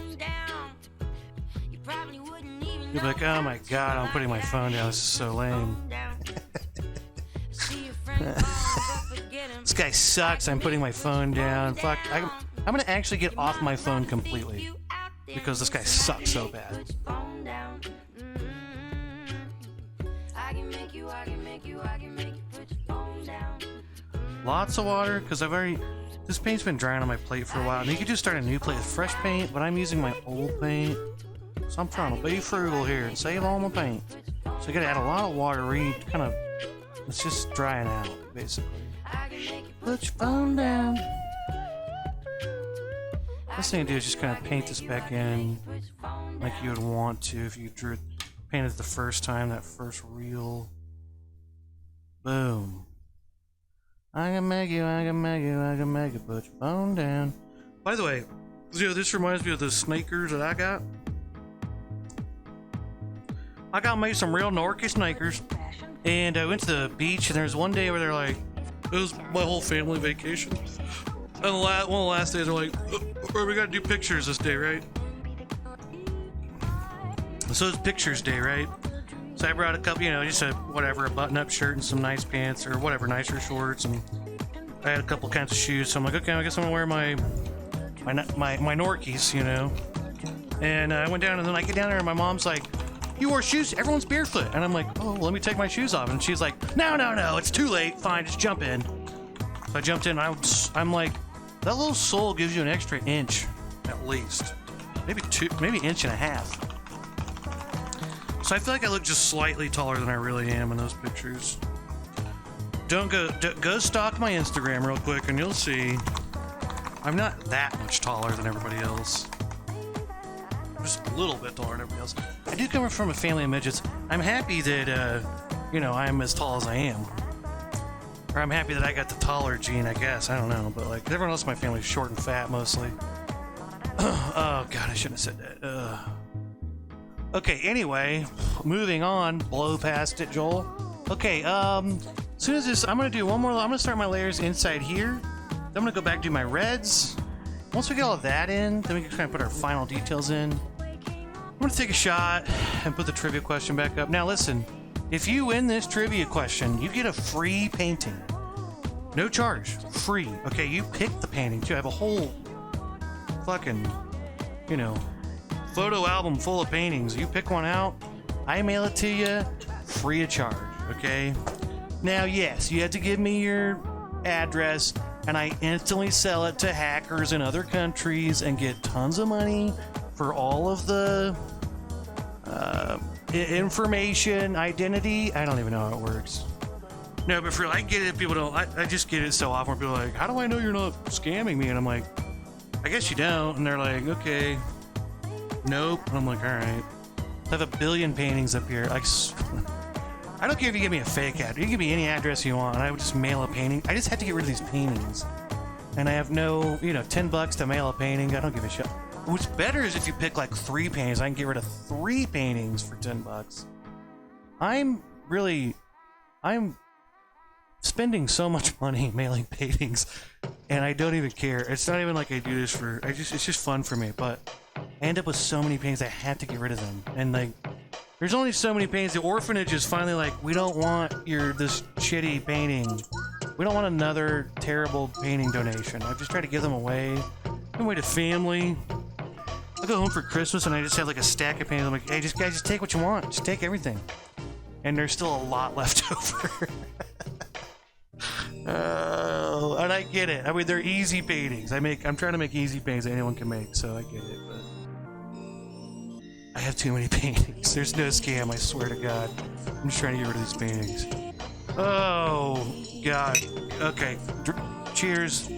You'll be like, oh my god, I'm putting my phone down, this is so lame. This guy sucks, I'm putting my phone down. Fuck, I'm gonna actually get off my phone completely. Because this guy sucks so bad. Lots of water, because this paint's been drying on my plate for a while. And you could just start a new plate with fresh paint, but I'm using my old paint. So I'm trying to be frugal here and save all my paint. So you gotta add a lot of water, it's just drying out, basically. Put your phone down. First thing to do is just kind of paint this back in like you would want to if you painted the first time, that first reel. Boom. I can make you, put your phone down. By the way, this reminds me of the sneakers that I got. I got made some real Norky sneakers, and I went to the beach, and there was one day where they're like, it was my whole family vacation, and one of the last days they're like, we gotta do pictures this day, right? So it's pictures day, right? So I brought a couple, you know, just a button-up shirt and some nice pants or whatever, nicer shorts, and I had a couple kinds of shoes. So I'm like, okay, I guess I'm gonna wear my Norkies, you know. And I went down, and then I get down there, and my mom's like, "You wore shoes? Everyone's barefoot." And I'm like, "Oh, well, let me take my shoes off." And she's like, "No, it's too late. Fine, just jump in." So I jumped in. I'm like, that little sole gives you an extra inch, at least, maybe inch and a half. So I feel like I look just slightly taller than I really am in those pictures. Go stalk my Instagram real quick, and you'll see I'm not that much taller than everybody else. Just a little bit taller than everybody else. I do come from a family of midgets. I'm happy that, you know, I'm as tall as I am. Or I'm happy that I got the taller gene, I guess. I don't know. But, like, everyone else in my family is short and fat, mostly. Oh, God, I shouldn't have said that. Okay, anyway, moving on. Blow past it, Joel. Okay, as soon as this, I'm going to do one more. I'm going to start my layers inside here. Then I'm going to go back and do my reds. Once we get all of that in, then we can kind of put our final details in. I'm going to take a shot and put the trivia question back up. Now, listen, if you win this trivia question, you get a free painting. No charge. Free. Okay, you pick the painting, too. I have a whole fucking, you know, photo album full of paintings. You pick one out, I mail it to you, free of charge, okay? Now, yes, you have to give me your address, and I instantly sell it to hackers in other countries and get tons of money for all of the information, identity. I don't even know how it works. No, but for real, I get it if people don't. I just get it so often where people are like, how do I know you're not scamming me? And I'm like, I guess you don't. And they're like, okay. Nope. And I'm like, all right. I have a billion paintings up here. I don't care if you give me a fake address. You can give me any address you want, and I would just mail a painting. I just have to get rid of these paintings. And I have no, you know, $10 to mail a painting. I don't give a shit. What's better is if you pick like 3 paintings. I can get rid of 3 paintings for $10. I'm spending so much money mailing paintings, and I don't even care. It's not even like I do this for, it's just fun for me, but I end up with so many paintings, I have to get rid of them. And like, there's only so many paintings. The orphanage is finally like, we don't want this shitty painting. We don't want another terrible painting donation. I just try to give them away. Give away to family. I go home for Christmas and I just have like a stack of paintings. I'm like, hey, guys, just take what you want. Just take everything. And there's still a lot left over. And I get it. I mean, they're easy paintings. I'm trying to make easy paintings that anyone can make, so I get it. But I have too many paintings. There's no scam, I swear to God. I'm just trying to get rid of these paintings. Oh, God. Okay. Cheers.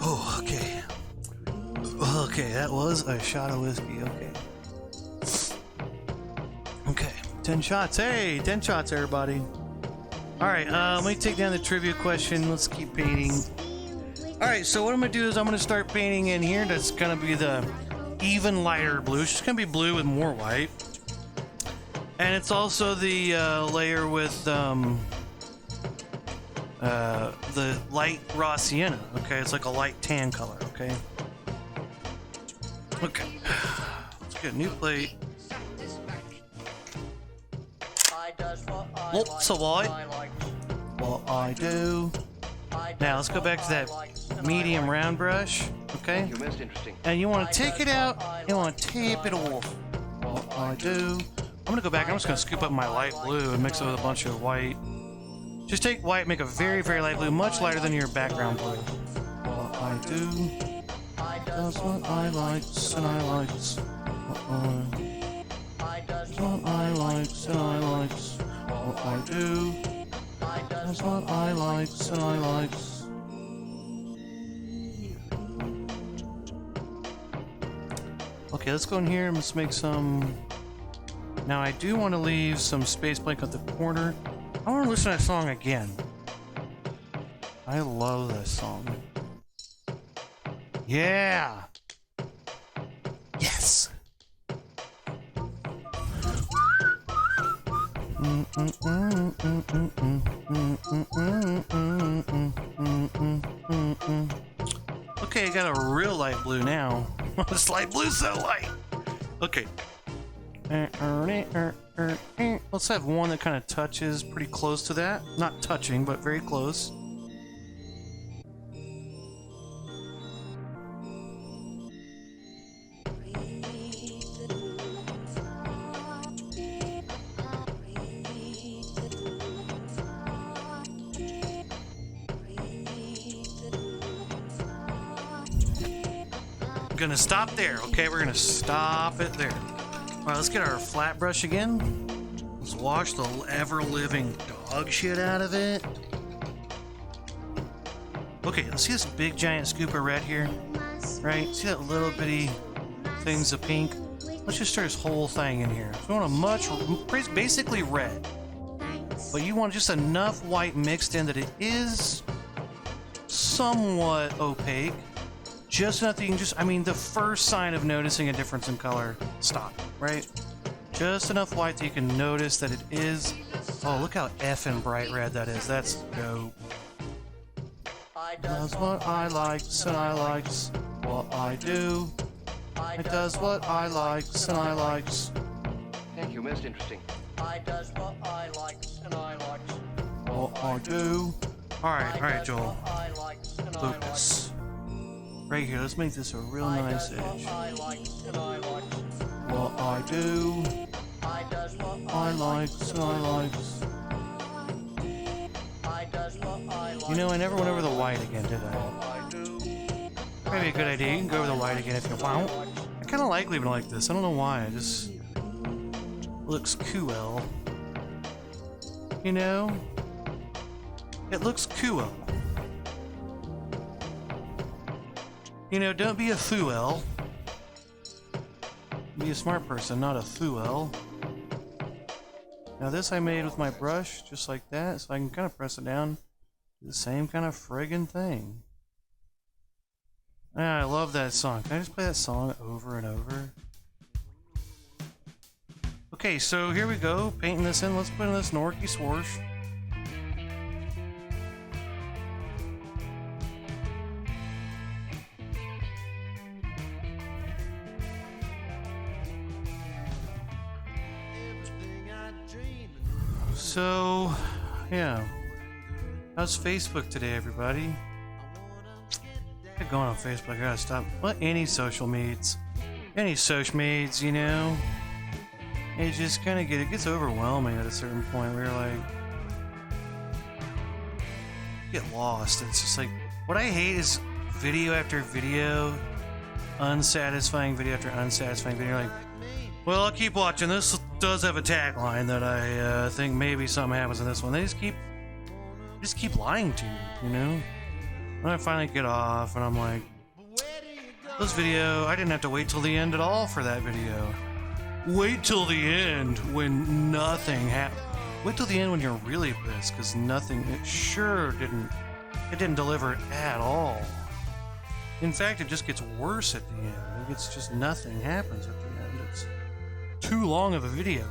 Oh, okay. Okay, that was a shot of whiskey. Okay. Okay. 10 shots. Hey, 10 shots, everybody. Alright, let me take down the trivia question. Let's keep painting. Alright, so what I'm going to do is I'm going to start painting in here. That's going to be the even lighter blue. It's just going to be blue with more white. And it's also the layer with the light raw sienna. Okay, it's like a light tan color, okay? Okay. Let's get a new plate. Lots of white. What I do. Now let's go back to that medium round brush, okay? And you want to take it out, you want to tape it off. What I do. I'm going to go back, I'm just going to scoop up my light blue and mix it with a bunch of white. Just take white, make a very, very light blue, much lighter than your background blue. What I do. That's what I likes and I likes. That's what I likes and I likes. What I do. That's what I likes and I likes. Okay, let's go in here and let's make some. Now I do want to leave some space blank at the corner. I want to listen to that song again. I love that song. Yeah! Yes! Okay, I got a real light blue now. This light blue's so light. Okay. Let's have one that kind of touches pretty close to that. Not touching, but very close. Gonna stop there, okay? We're gonna stop it there. All right, let's get our flat brush again. Let's wash the ever-living dog shit out of it. Okay, let's see this big giant scoop of red here, right? See that little bitty things of pink? Let's just stir this whole thing in here. So we want basically red, but you want just enough white mixed in that it is somewhat opaque. Just enough that you can just, I mean, the first sign of noticing a difference in color, stop, right? Just enough white that you can notice that it is, oh, look how effing bright red that is. That's dope. Does what I likes and I likes what I do. It does what I likes and I likes. Thank you, most interesting. I does what I likes and I likes what I do. Alright, Joel. Focus. Right here, let's make this a real nice edge. What I do, I likes and I likes. You know, I never went over the white again, did I? Maybe a good idea. You can go over the white again if you want. I kind of like leaving it like this. I don't know why. It just looks cool. You know? It looks cool. You know, don't be a fool. Be a smart person, not a fool. Now this I made with my brush, just like that, so I can kind of press it down. Do the same kind of friggin' thing. Ah, I love that song. Can I just play that song over and over? Okay, so here we go. Painting this in. Let's put in this Norky swoosh. So, yeah. How's Facebook today, everybody? Get going on Facebook. I gotta stop. What? Any social medias. Any social medias, you know? It just kind of gets overwhelming at a certain point where you're like, get lost. It's just like, what I hate is video after video, unsatisfying video after unsatisfying video. You're like, well, I'll keep watching. This does have a tagline that I think maybe something happens in this one. They just keep lying to you, you know? When I finally get off and I'm like, this video, I didn't have to wait till the end at all for that video. Wait till the end when nothing happened. Wait till the end when you're really pissed because nothing, it didn't deliver at all. In fact, it just gets worse at the end. It's just nothing happens at the end. It's too long of a video.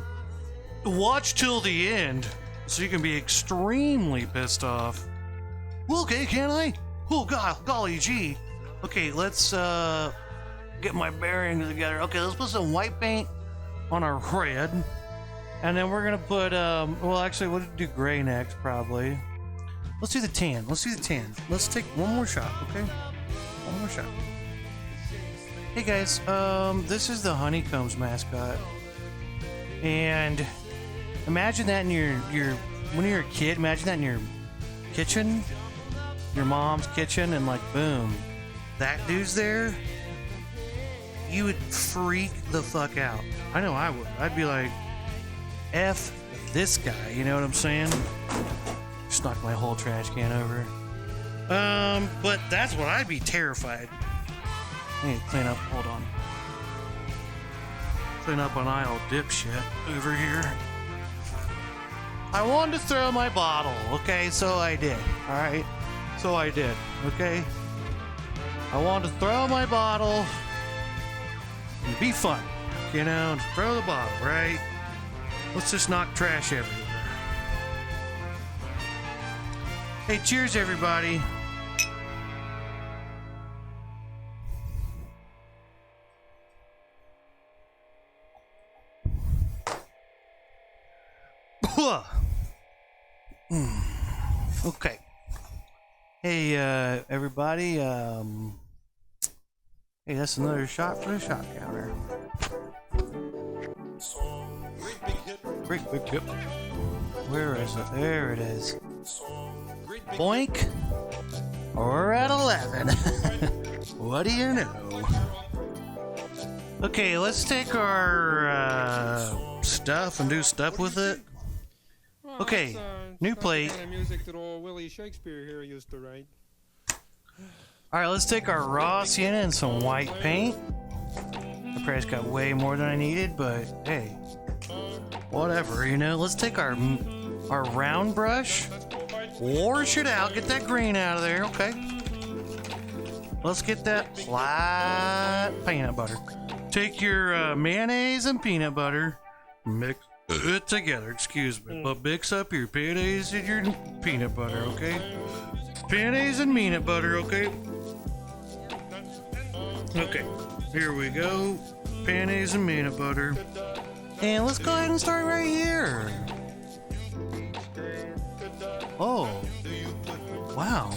Watch till the end so you can be extremely pissed off. Well, okay, can I? Oh, God, golly gee. Okay, let's get my bearings together. Okay, let's put some white paint on our red. And then we're going to put, well, actually, we'll do gray next, probably. Let's do the tan. Let's take one more shot, okay? One more shot. Hey, guys, this is the Honeycombs mascot. And imagine that in your when you're a kid, imagine that in your kitchen, your mom's kitchen, and like, boom, that dude's there. You would freak the fuck out. I know I would. I'd be like, F this guy, you know what I'm saying? Just knocked my whole trash can over. But that's what I'd be terrified. I need to clean up, hold on. Clean up an aisle dipshit over here. I wanted to throw my bottle, okay? So I did, alright? So I did, okay? I wanted to throw my bottle and be fun, you know, and throw the bottle, right? Let's just knock trash everywhere. Hey, cheers, everybody. Okay. Hey, everybody. Hey, that's another shot for the shot counter. Great big hit. Where is it? There it is. Boink. We're at 11. What do you know? Okay, let's take our stuff and do stuff with it. Okay, new plate. Kind of music that old Willie Shakespeare here used to write. Alright, let's take our raw sienna and some white paint. The price got way more than I needed, but hey, whatever, you know. Let's take our round brush, wash it out, get that green out of there, okay? Let's get that light peanut butter. Take your mayonnaise and peanut butter, mix it together, excuse me, but mix up your mayonnaise and your peanut butter, okay? Mayonnaise and peanut butter, okay? Okay, here we go. Mayonnaise and peanut butter. And let's go ahead and start right here. Oh. Wow.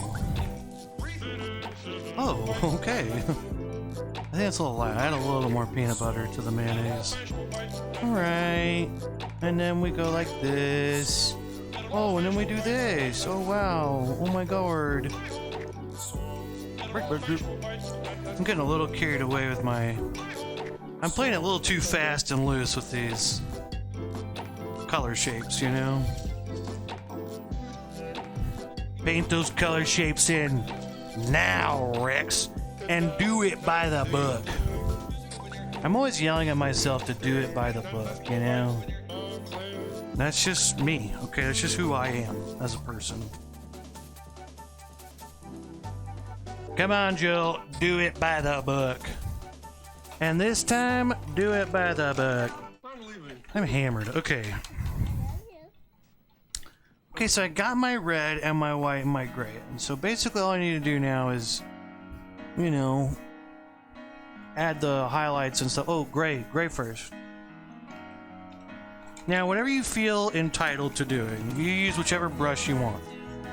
Oh, okay. I think it's a little light. I add a little more peanut butter to the mayonnaise. Alright. And then we go like this. Oh, and then we do this. Oh, wow. Oh, my God. I'm getting a little carried away with my... I'm playing it a little too fast and loose with these color shapes, you know? Paint those color shapes in now, Rex, and do it by the book. I'm always yelling at myself to do it by the book, you know? That's just me, okay? That's just who I am as a person. Come on, Jill, do it by the book. And this time, do it by the book. I'm hammered, okay. Okay, so I got my red and my white and my gray. And so basically all I need to do now is, you know, add the highlights and stuff. Oh, gray first. Now, whatever you feel entitled to doing, you use whichever brush you want.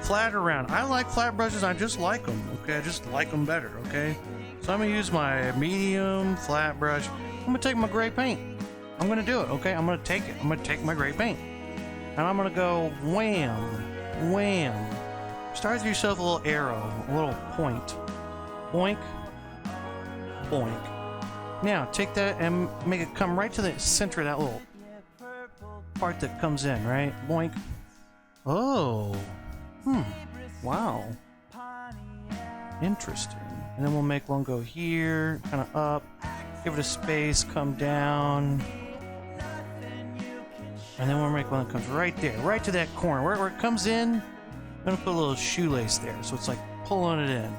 Flat or round. I like flat brushes, I just like them, okay? I just like them better, okay? So I'm gonna use my medium flat brush. I'm gonna take my gray paint. I'm gonna do it, okay? I'm gonna take it. I'm gonna take my gray paint. And I'm gonna go wham, wham. Start with yourself a little arrow, a little point. Boink, boink. Now, take that and make it come right to the center of that little part that comes in, right? Boink. Oh. Wow. Interesting. And then we'll make one go here, kind of up, give it a space, come down. And then we'll make one that comes right there, right to that corner. Where it comes in, I'm gonna put a little shoelace there, so it's like pulling it in.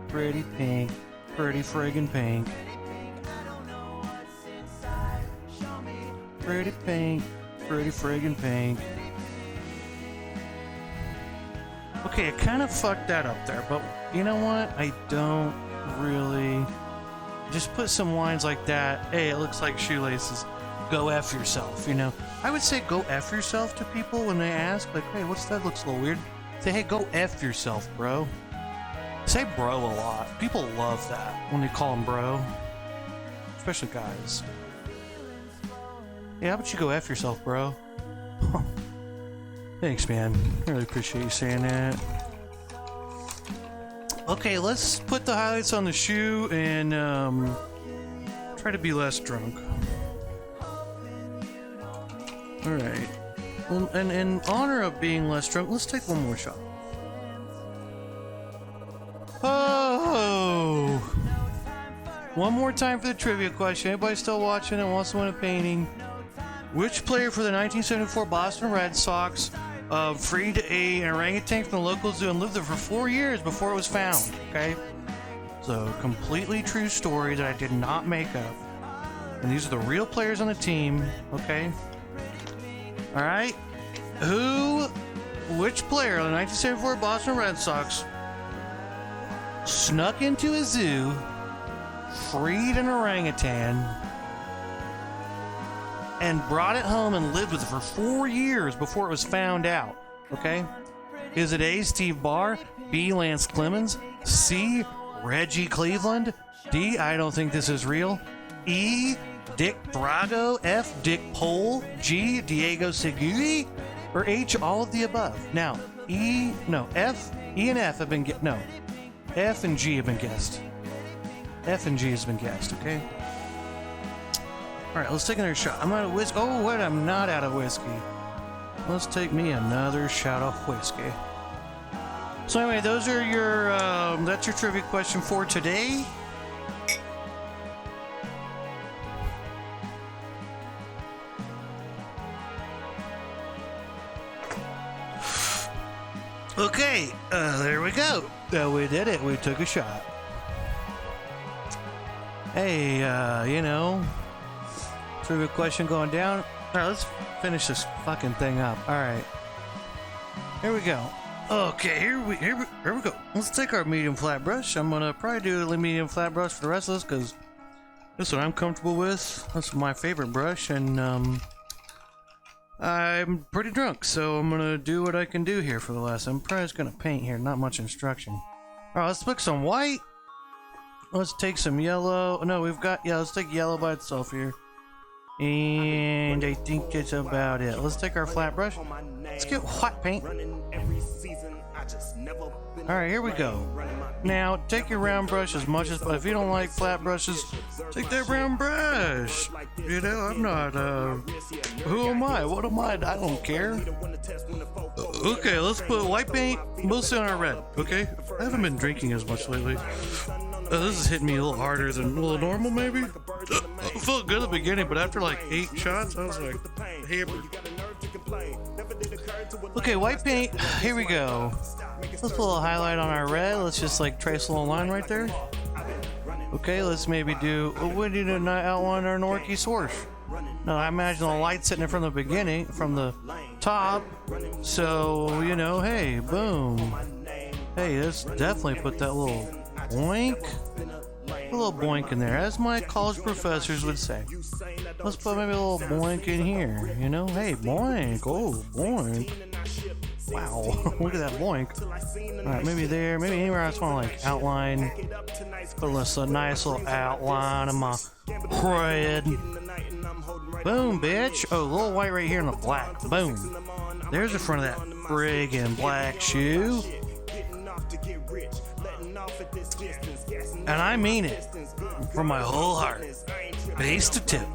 Pretty pink, pretty friggin' pink. Pretty pink, pretty friggin' pink. Okay, I kind of fucked that up there, but you know what? I don't really... Just put some lines like that. Hey, it looks like shoelaces. Go F yourself, you know? I would say go F yourself to people when they ask, like, hey, what's that? Looks a little weird. Say, hey, go F yourself, bro. Say bro a lot. People love that when they call them bro. Especially guys. Yeah, how about you go F yourself, bro? Thanks, man. I really appreciate you saying that. Okay, let's put the highlights on the shoe and try to be less drunk. Alright. Well, and in honor of being less drunk, let's take one more shot. Oh! One more time for the trivia question. Anybody still watching and wants to win a painting? Which player for the 1974 Boston Red Sox freed an orangutan from the local zoo and lived there for 4 years before it was found? Okay? So, completely true story that I did not make up. And these are the real players on the team, okay? All right. Which player on the 1974 Boston Red Sox snuck into a zoo, freed an orangutan, and brought it home and lived with it for 4 years before it was found out, okay? Is it A, Steve Barr, B, Lance Clemens, C, Reggie Cleveland, D, I don't think this is real, E, Dick Drago, F, Dick Pole, G, Diego Segui, or H, all of the above? Now, E and F have been F and G have been guessed. F and G has been guessed, okay? All right, let's take another shot. I'm out of whiskey. Oh, wait, I'm not out of whiskey. Let's take me another shot of whiskey. So anyway, those are your, that's your trivia question for today. Okay, there we go. We did it. We took a shot. Hey, trivia question going down. All right, let's finish this fucking thing up. All right, here we go. Okay, here we go. Let's take our medium flat brush. I'm gonna probably do a medium flat brush for the rest of this because this is what I'm comfortable with. That's my favorite brush, and I'm pretty drunk, so I'm gonna do what I can do here for the last. I'm probably just gonna paint here, not much instruction. All right, let's pick some white. Let's take some yellow. No, let's take yellow by itself here. And I think that's about it. Let's take our flat brush. Let's get white paint. All right, here we go. Now, take your round brush as much as, if you don't like flat brushes, take that round brush. I'm not, who am I? What am I? I don't care. Okay, let's put white paint mostly on our red, okay? I haven't been drinking as much lately. This is hitting me a little harder than normal, maybe? I felt good at the beginning, but after like 8 shots, I was like hammered. Okay, white paint, here we go. Let's put a little highlight on our red. Let's just like trace a little line right there. Okay, let's maybe do, we need to outline our Norky source. Now, I imagine the light sitting in from the beginning, from the top. So, hey, boom. Hey, let's definitely put that little boink. A little boink in there, as my college professors would say. Let's put maybe a little boink in here, Hey, boink. Oh, boink. Wow, look at that boink. Alright, maybe there, maybe anywhere I just want to like outline. Put a nice little outline of my red. Boom, bitch. Oh, a little white right here in the black. Boom. There's the front of that friggin' black shoe. And I mean it from my whole heart, base to tip.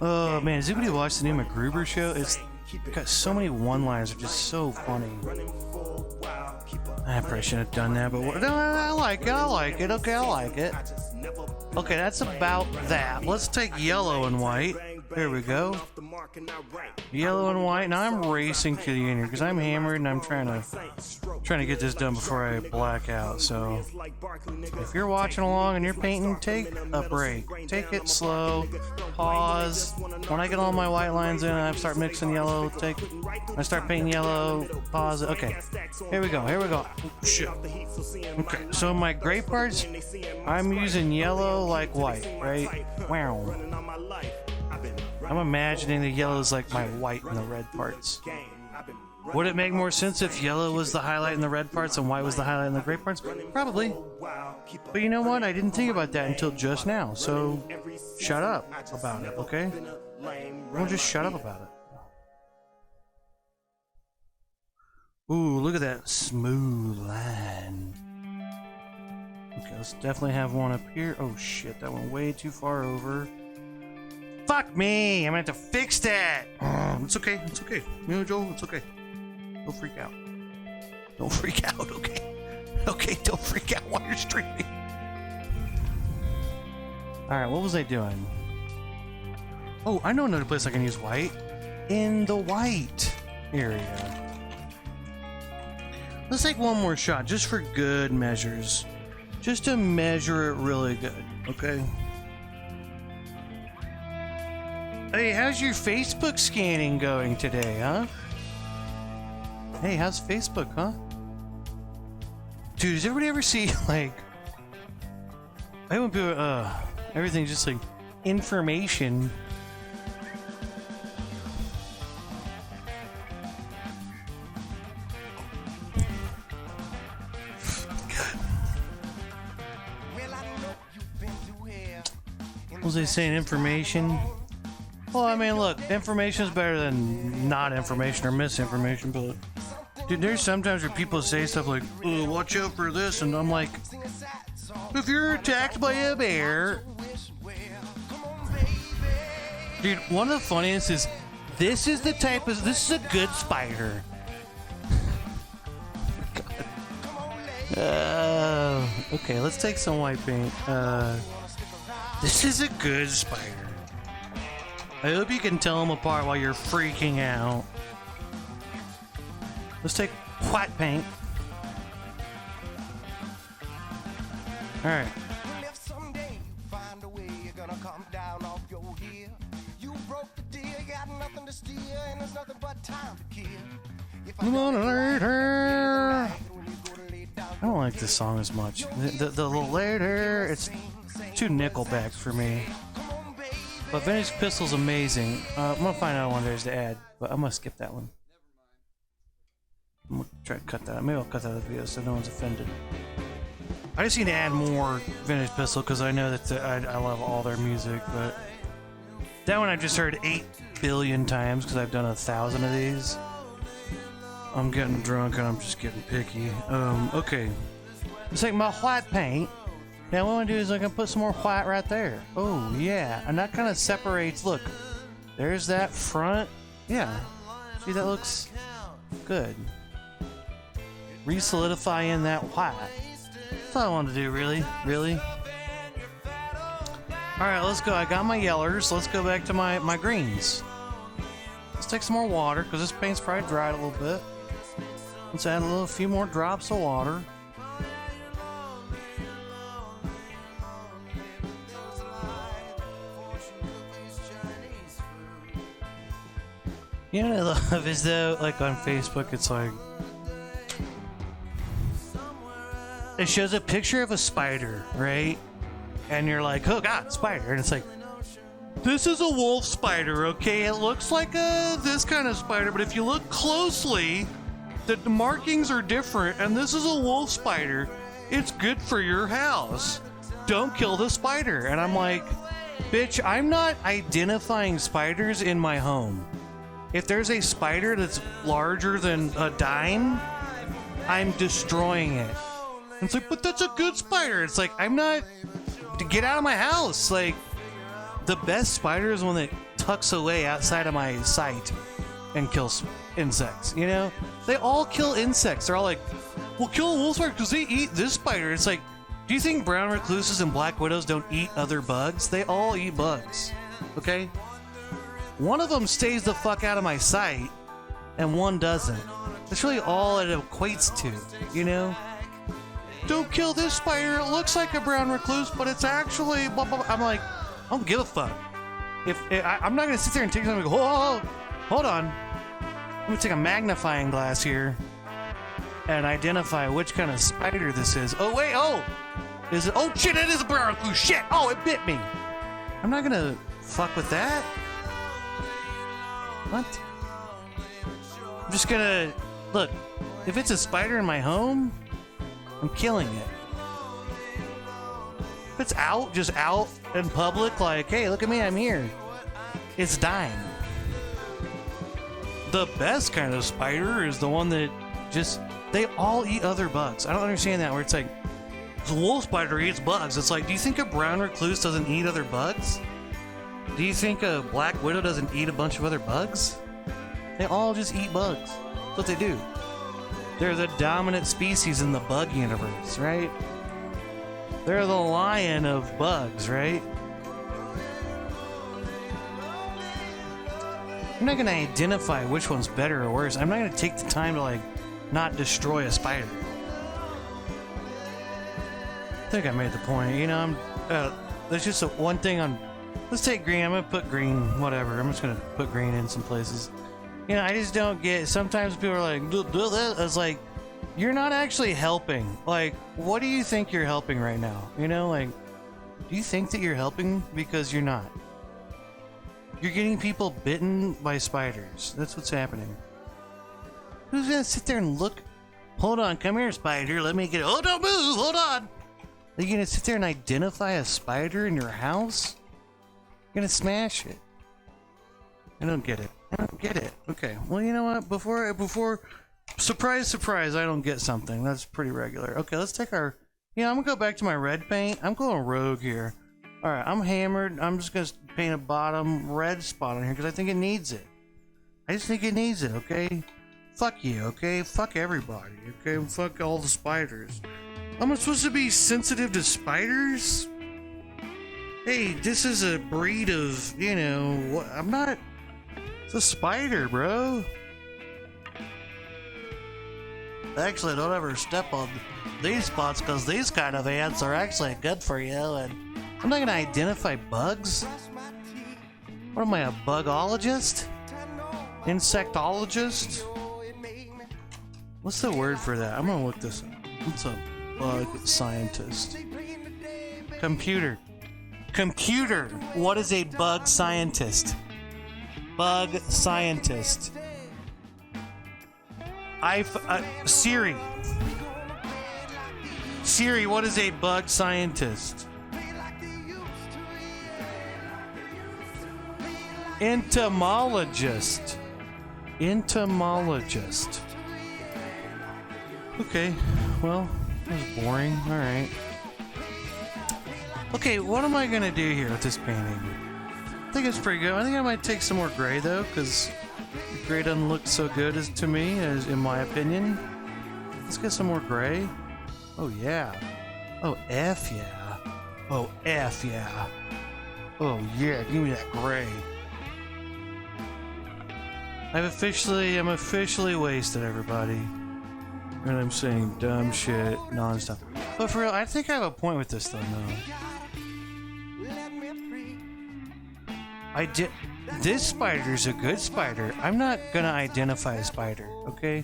Oh man, has anybody watched the new MacGruber show? It's got so many one-liners, they're just so funny. I probably shouldn't have done that, but I like it. Okay, I like it. Okay, that's about that. Let's take yellow and white. There we go. Yellow and white. Now I'm racing to the end here because I'm hammered and I'm trying to get this done before I black out. So if you're watching along and you're painting, take a break. Take it slow. Pause. When I get all my white lines in and I start mixing yellow, I start painting yellow. Pause it. Okay. Here we go. Oh, shit. Okay. So my gray parts, I'm using yellow like white, right? Wow. I'm imagining the yellow is like my white and the red parts. Would it make more sense if yellow was the highlight in the red parts and white was the highlight in the gray parts? Probably. But you know what? I didn't think about that until just now. So shut up about it, okay? Don't just shut up about it. Ooh, look at that smooth line. Okay, let's definitely have one up here. Oh shit, that went way too far over. Fuck me! I'm gonna have to fix that! It's okay, Joel, it's okay. Don't freak out. Okay? Okay, don't freak out while you're streaming. Alright, what was I doing? Oh, I know another place I can use white. In the white area. Let's take one more shot, just for good measures. Just to measure it really good, okay? Hey, how's your Facebook scanning going today, huh? Hey, how's Facebook, huh? Dude, does everybody ever see, like... I won't be, everything's just, like, information. What was they saying? Information? Well, I mean, look, information is better than not information or misinformation, but dude, there's sometimes where people say stuff like, "Oh, watch out for this," and I'm like, if you're attacked by a bear, dude, one of the funniest is this is the type of this is a good spider. Okay, let's take some white paint. This is a good spider. I hope you can tell them apart while you're freaking out. Let's take white paint. Alright. I don't like this song as much. The little later, it's too Nickelback for me. But Vintage Pistol's amazing. I'm gonna find out one there's to add, but I'm gonna skip that one. I'm gonna try to cut that out. Maybe I'll cut that out of the video so no one's offended. I just need to add more Vintage Pistol because I know that I love all their music, but that one I've just heard 8 billion times because I've done 1,000 of these. I'm getting drunk and I'm just getting picky. Okay. Let's take my white paint. Now what I'm gonna do is I'm gonna put some more white right there. Oh yeah, and that kind of separates. Look, there's that front. Yeah, see that looks good. Re-solidify in that white. That's all I wanted to do, really. All right, let's go. I got my yellers. Let's go back to my greens. Let's take some more water because this paint's probably dried a little bit. Let's add a few more drops of water. You know what I love is though, like on Facebook, it's like it shows a picture of a spider, right? And you're like, oh god, spider, and it's like, this is a wolf spider, okay? It looks like this kind of spider, but if you look closely, the markings are different, and this is a wolf spider. It's good for your house. Don't kill the spider. And I'm like, bitch, I'm not identifying spiders in my home. If there's a spider that's larger than a dime, I'm destroying it. And it's like, but that's a good spider. It's like, I'm not... to get out of my house. Like, the best spider is one that tucks away outside of my sight and kills insects, you know? They all kill insects. They're all like, well, kill a wolf spider because they eat this spider. It's like, do you think brown recluses and black widows don't eat other bugs? They all eat bugs, okay? One of them stays the fuck out of my sight, and one doesn't. That's really all it equates to, you know? Don't kill this spider. It looks like a brown recluse, but it's actually blah, blah, blah. I'm like, I don't give a fuck. I'm not gonna sit there and take something and go, whoa, hold on. Let me take a magnifying glass here and identify which kind of spider this is. Oh wait, is it? Oh shit, it is a brown recluse. Shit, oh, it bit me. I'm not gonna fuck with that. What? I'm just gonna look. If it's a spider in my home, I'm killing it. If it's out, just out in public, like, hey, look at me, I'm here. It's dying. The best kind of spider is the one that just, they all eat other bugs. I don't understand that, where it's like, the wolf spider eats bugs. It's like, do you think a brown recluse doesn't eat other bugs? Do you think a black widow doesn't eat a bunch of other bugs? They all just eat bugs. That's what they do. They're the dominant species in the bug universe, right? They're the lion of bugs, right? I'm not gonna identify which one's better or worse. I'm not gonna take the time to, like, not destroy a spider. I think I made the point. You know, there's just one thing on Let's take green. I'm gonna put green, whatever. I'm just gonna put green in some places. You know, I just don't get. Sometimes people are like, do this. It's like, you're not actually helping. Like, what do you think you're helping right now? You know, like, do you think that you're helping? Because you're not. You're getting people bitten by spiders. That's what's happening. Who's gonna sit there and look? Hold on, come here, spider. Let me get it. Oh, don't move. Hold on. Are you gonna sit there and identify a spider in your house? You're gonna smash it. I don't get it. I don't get it. Okay. Well, you know what? Before, surprise, surprise, I don't get something. That's pretty regular. Okay, let's take our. You know, I'm gonna go back to my red paint. I'm going rogue here. All right, I'm hammered. I'm just gonna paint a bottom red spot on here because I think it needs it. I just think it needs it. Okay. Fuck you. Okay. Fuck everybody. Okay. Fuck all the spiders. Am I supposed to be sensitive to spiders? Hey, this is a breed of, you know, what? I'm not. It's a spider, bro. Actually, don't ever step on these spots because these kind of ants are actually good for you. And I'm not gonna identify bugs. What am I, a bugologist? Insectologist? What's the word for that? I'm gonna look this up. What's a bug scientist? Computer. Computer. What is a bug scientist? Bug scientist. Siri. Siri, what is a bug scientist? Entomologist. Entomologist. Okay, well, that was boring. Alright. Okay, what am I gonna do here with this painting? I think it's pretty good. I think I might take some more gray though, because the gray doesn't look so good as to me, as in my opinion. Let's get some more gray. Oh yeah. Oh F yeah. Oh F yeah. Oh yeah, give me that gray. I'm officially wasted, everybody. And I'm saying dumb shit non-stop. But for real, I think I have a point with this though, no. This spider's a good spider. I'm not gonna identify a spider, okay?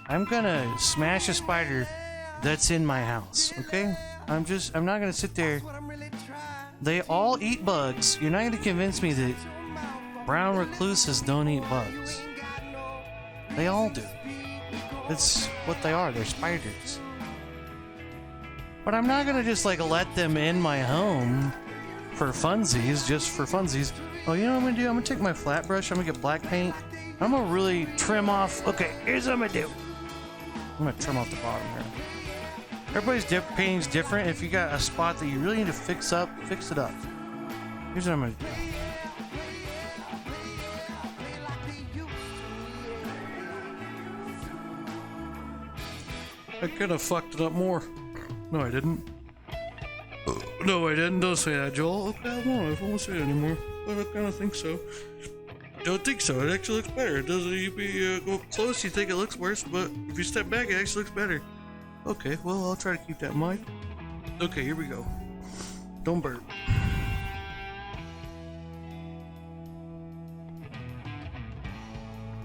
I'm gonna smash a spider that's in my house, okay? I'm not gonna sit there. They all eat bugs. You're not gonna convince me that brown recluses don't eat bugs. They all do. That's what they are. They're spiders. But I'm not gonna just like let them in my home for funsies, just for funsies. Oh, you know what I'm gonna do? I'm gonna take my flat brush. I'm gonna get black paint. I'm gonna really trim off. Okay, here's what I'm gonna do. I'm gonna trim off the bottom here. Everybody's painting's different. If you got a spot that you really need to fix up, fix it up. Here's what I'm gonna do. I could have fucked it up more. No, I didn't. No, I didn't. Don't say that, Joel. Okay, I won't say it anymore. But I kind of think so. Don't think so. It actually looks better. It doesn't. You go close, you think it looks worse, but if you step back, it actually looks better. Okay, well, I'll try to keep that in mind. Okay, here we go. Don't burp.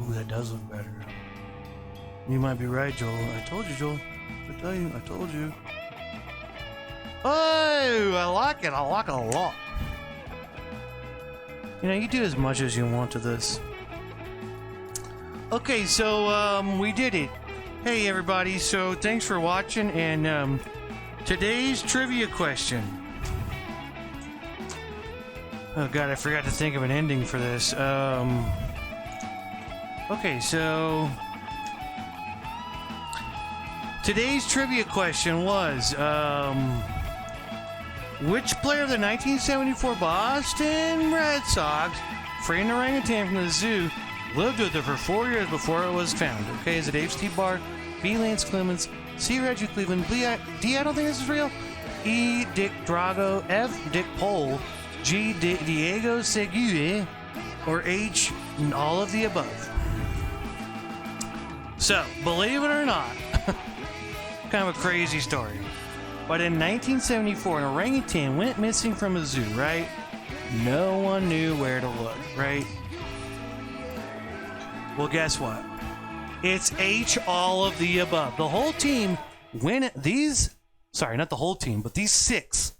Ooh, that does look better. You might be right, Joel. I told you, Joel. I told you. Oh, I like it. I like it a lot. You know, you do as much as you want to this. Okay, so, we did it. Hey, everybody. So, thanks for watching. And, today's trivia question. Oh, God, I forgot to think of an ending for this. Okay, so... Today's trivia question was, which player of the 1974 Boston Red Sox freed an orangutan from the zoo lived with it for 4 years before it was found? Okay, is it A. Steve Barr, B. Lance Clemens, C. Reggie Cleveland, D. I don't think this is real, E. Dick Drago, F. Dick Pole, G. Diego Segura, or H. all of the above? So, believe it or not, kind of a crazy story. But in 1974, an orangutan went missing from a zoo, right? No one knew where to look, right? Well, guess what? It's H, all of the above. The whole team not the whole team, but these 6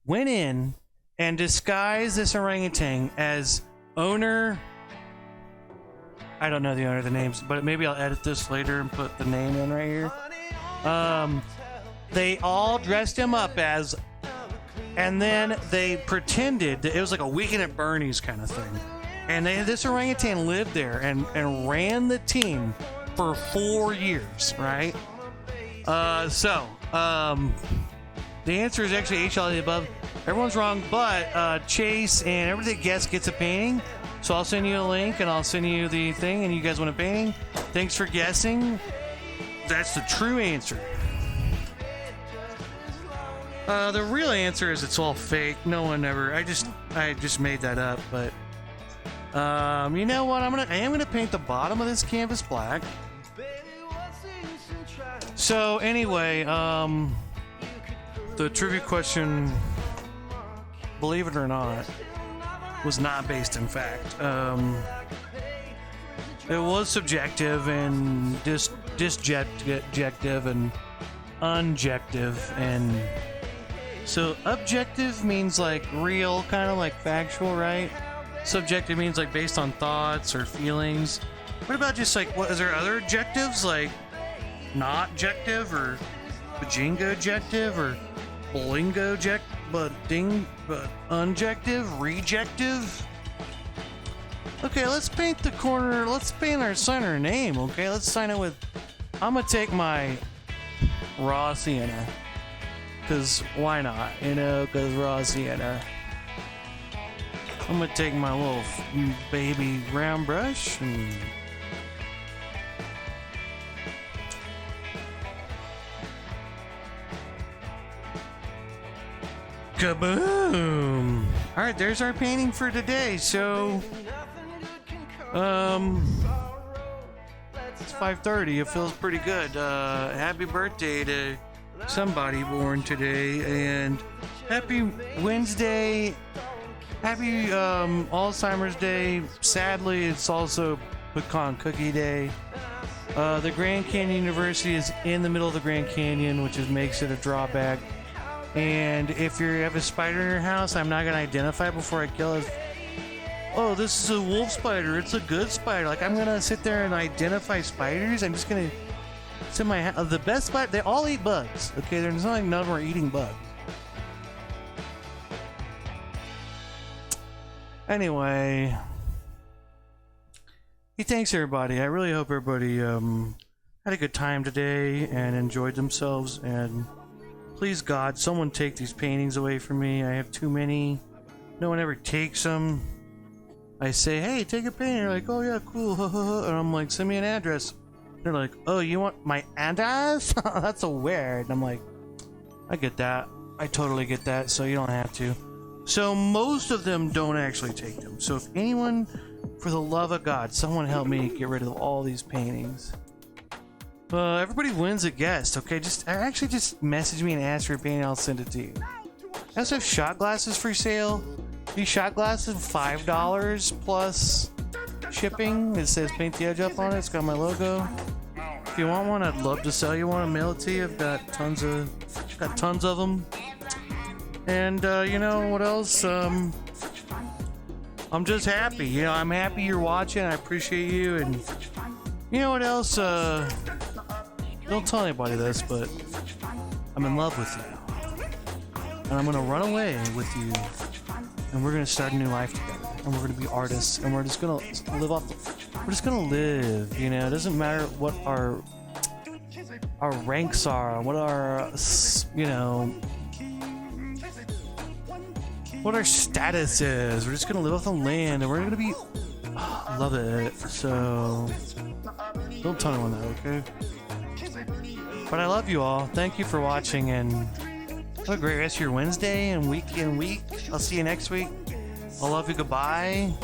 went in and disguised this orangutan as owner. I don't know the owner of the names, but maybe I'll edit this later and put the name in right here. They all dressed him up as, and then they pretended that it was like a Weekend at Bernie's kind of thing. And this orangutan lived there and ran the team for 4 years, right? The answer is actually H, all of the above. Everyone's wrong, but Chase and every guest gets a painting. So I'll send you a link and I'll send you the thing, and you guys want a painting. Thanks for guessing. That's the true answer. The real answer is it's all fake. No one ever. I just made that up, but you know what? I am gonna paint the bottom of this canvas black. So anyway, the trivia question, believe it or not, was not based in fact. It was subjective and disjective and unjective, and so objective means like real, kind of like factual, right? Subjective means like based on thoughts or feelings. What about just like, what is there other adjectives like not objective or bajingo objective or blingo but unjective, rejective? Okay, let's paint the corner. Let's paint our center name. Okay, let's sign it with. I'm gonna take my raw sienna, cause why not? You know, cause raw sienna. I'm gonna take my little baby round brush and. Kaboom! Alright, there's our painting for today. So, it's 5:30. It feels pretty good. Happy birthday to somebody born today, and happy Wednesday. Happy Alzheimer's Day. Sadly, it's also Pecan Cookie Day. The Grand Canyon University is in the middle of the Grand Canyon, which makes it a drawback. And if you have a spider in your house, I'm not going to identify it before I kill it. Oh, this is a wolf spider. It's a good spider. Like, I'm going to sit there and identify spiders. I'm just going to sit my house. The best spider, they all eat bugs. Okay, there's not like none of them are eating bugs. Anyway. Hey, thanks everybody. I really hope everybody had a good time today and enjoyed themselves, and please God, someone take these paintings away from me. I have too many. No one ever takes them. I say, hey, take a painting. They're like, oh yeah, cool. And I'm like, send me an address. They're like, oh, you want my address? That's so weird. And I'm like, I get that. I totally get that. So you don't have to. So most of them don't actually take them. So if anyone, for the love of God, someone help me get rid of all these paintings. Everybody wins a guest, okay? Just message me and ask for a painting, I'll send it to you. I also have shot glasses for sale. These shot glasses, $5 plus shipping. It says paint the edge up on it. It's got my logo. If you want one, I'd love to sell you one and mail it to you. I've got tons of them. And you know what else? I'm just happy. You know, I'm happy you're watching. I appreciate you. And you know what else? Don't tell anybody this, but I'm in love with you. And I'm gonna run away with you. And we're gonna start a new life together. And we're gonna be artists. And we're just gonna live we're just gonna live, you know. It doesn't matter what our ranks are, what our, you know, what our status is. We're just gonna live off the land, and we're gonna be, love it. So don't tell anyone that, okay? But I love you all. Thank you for watching, and have a great rest of your Wednesday and week. I'll see you next week. I love you. Goodbye.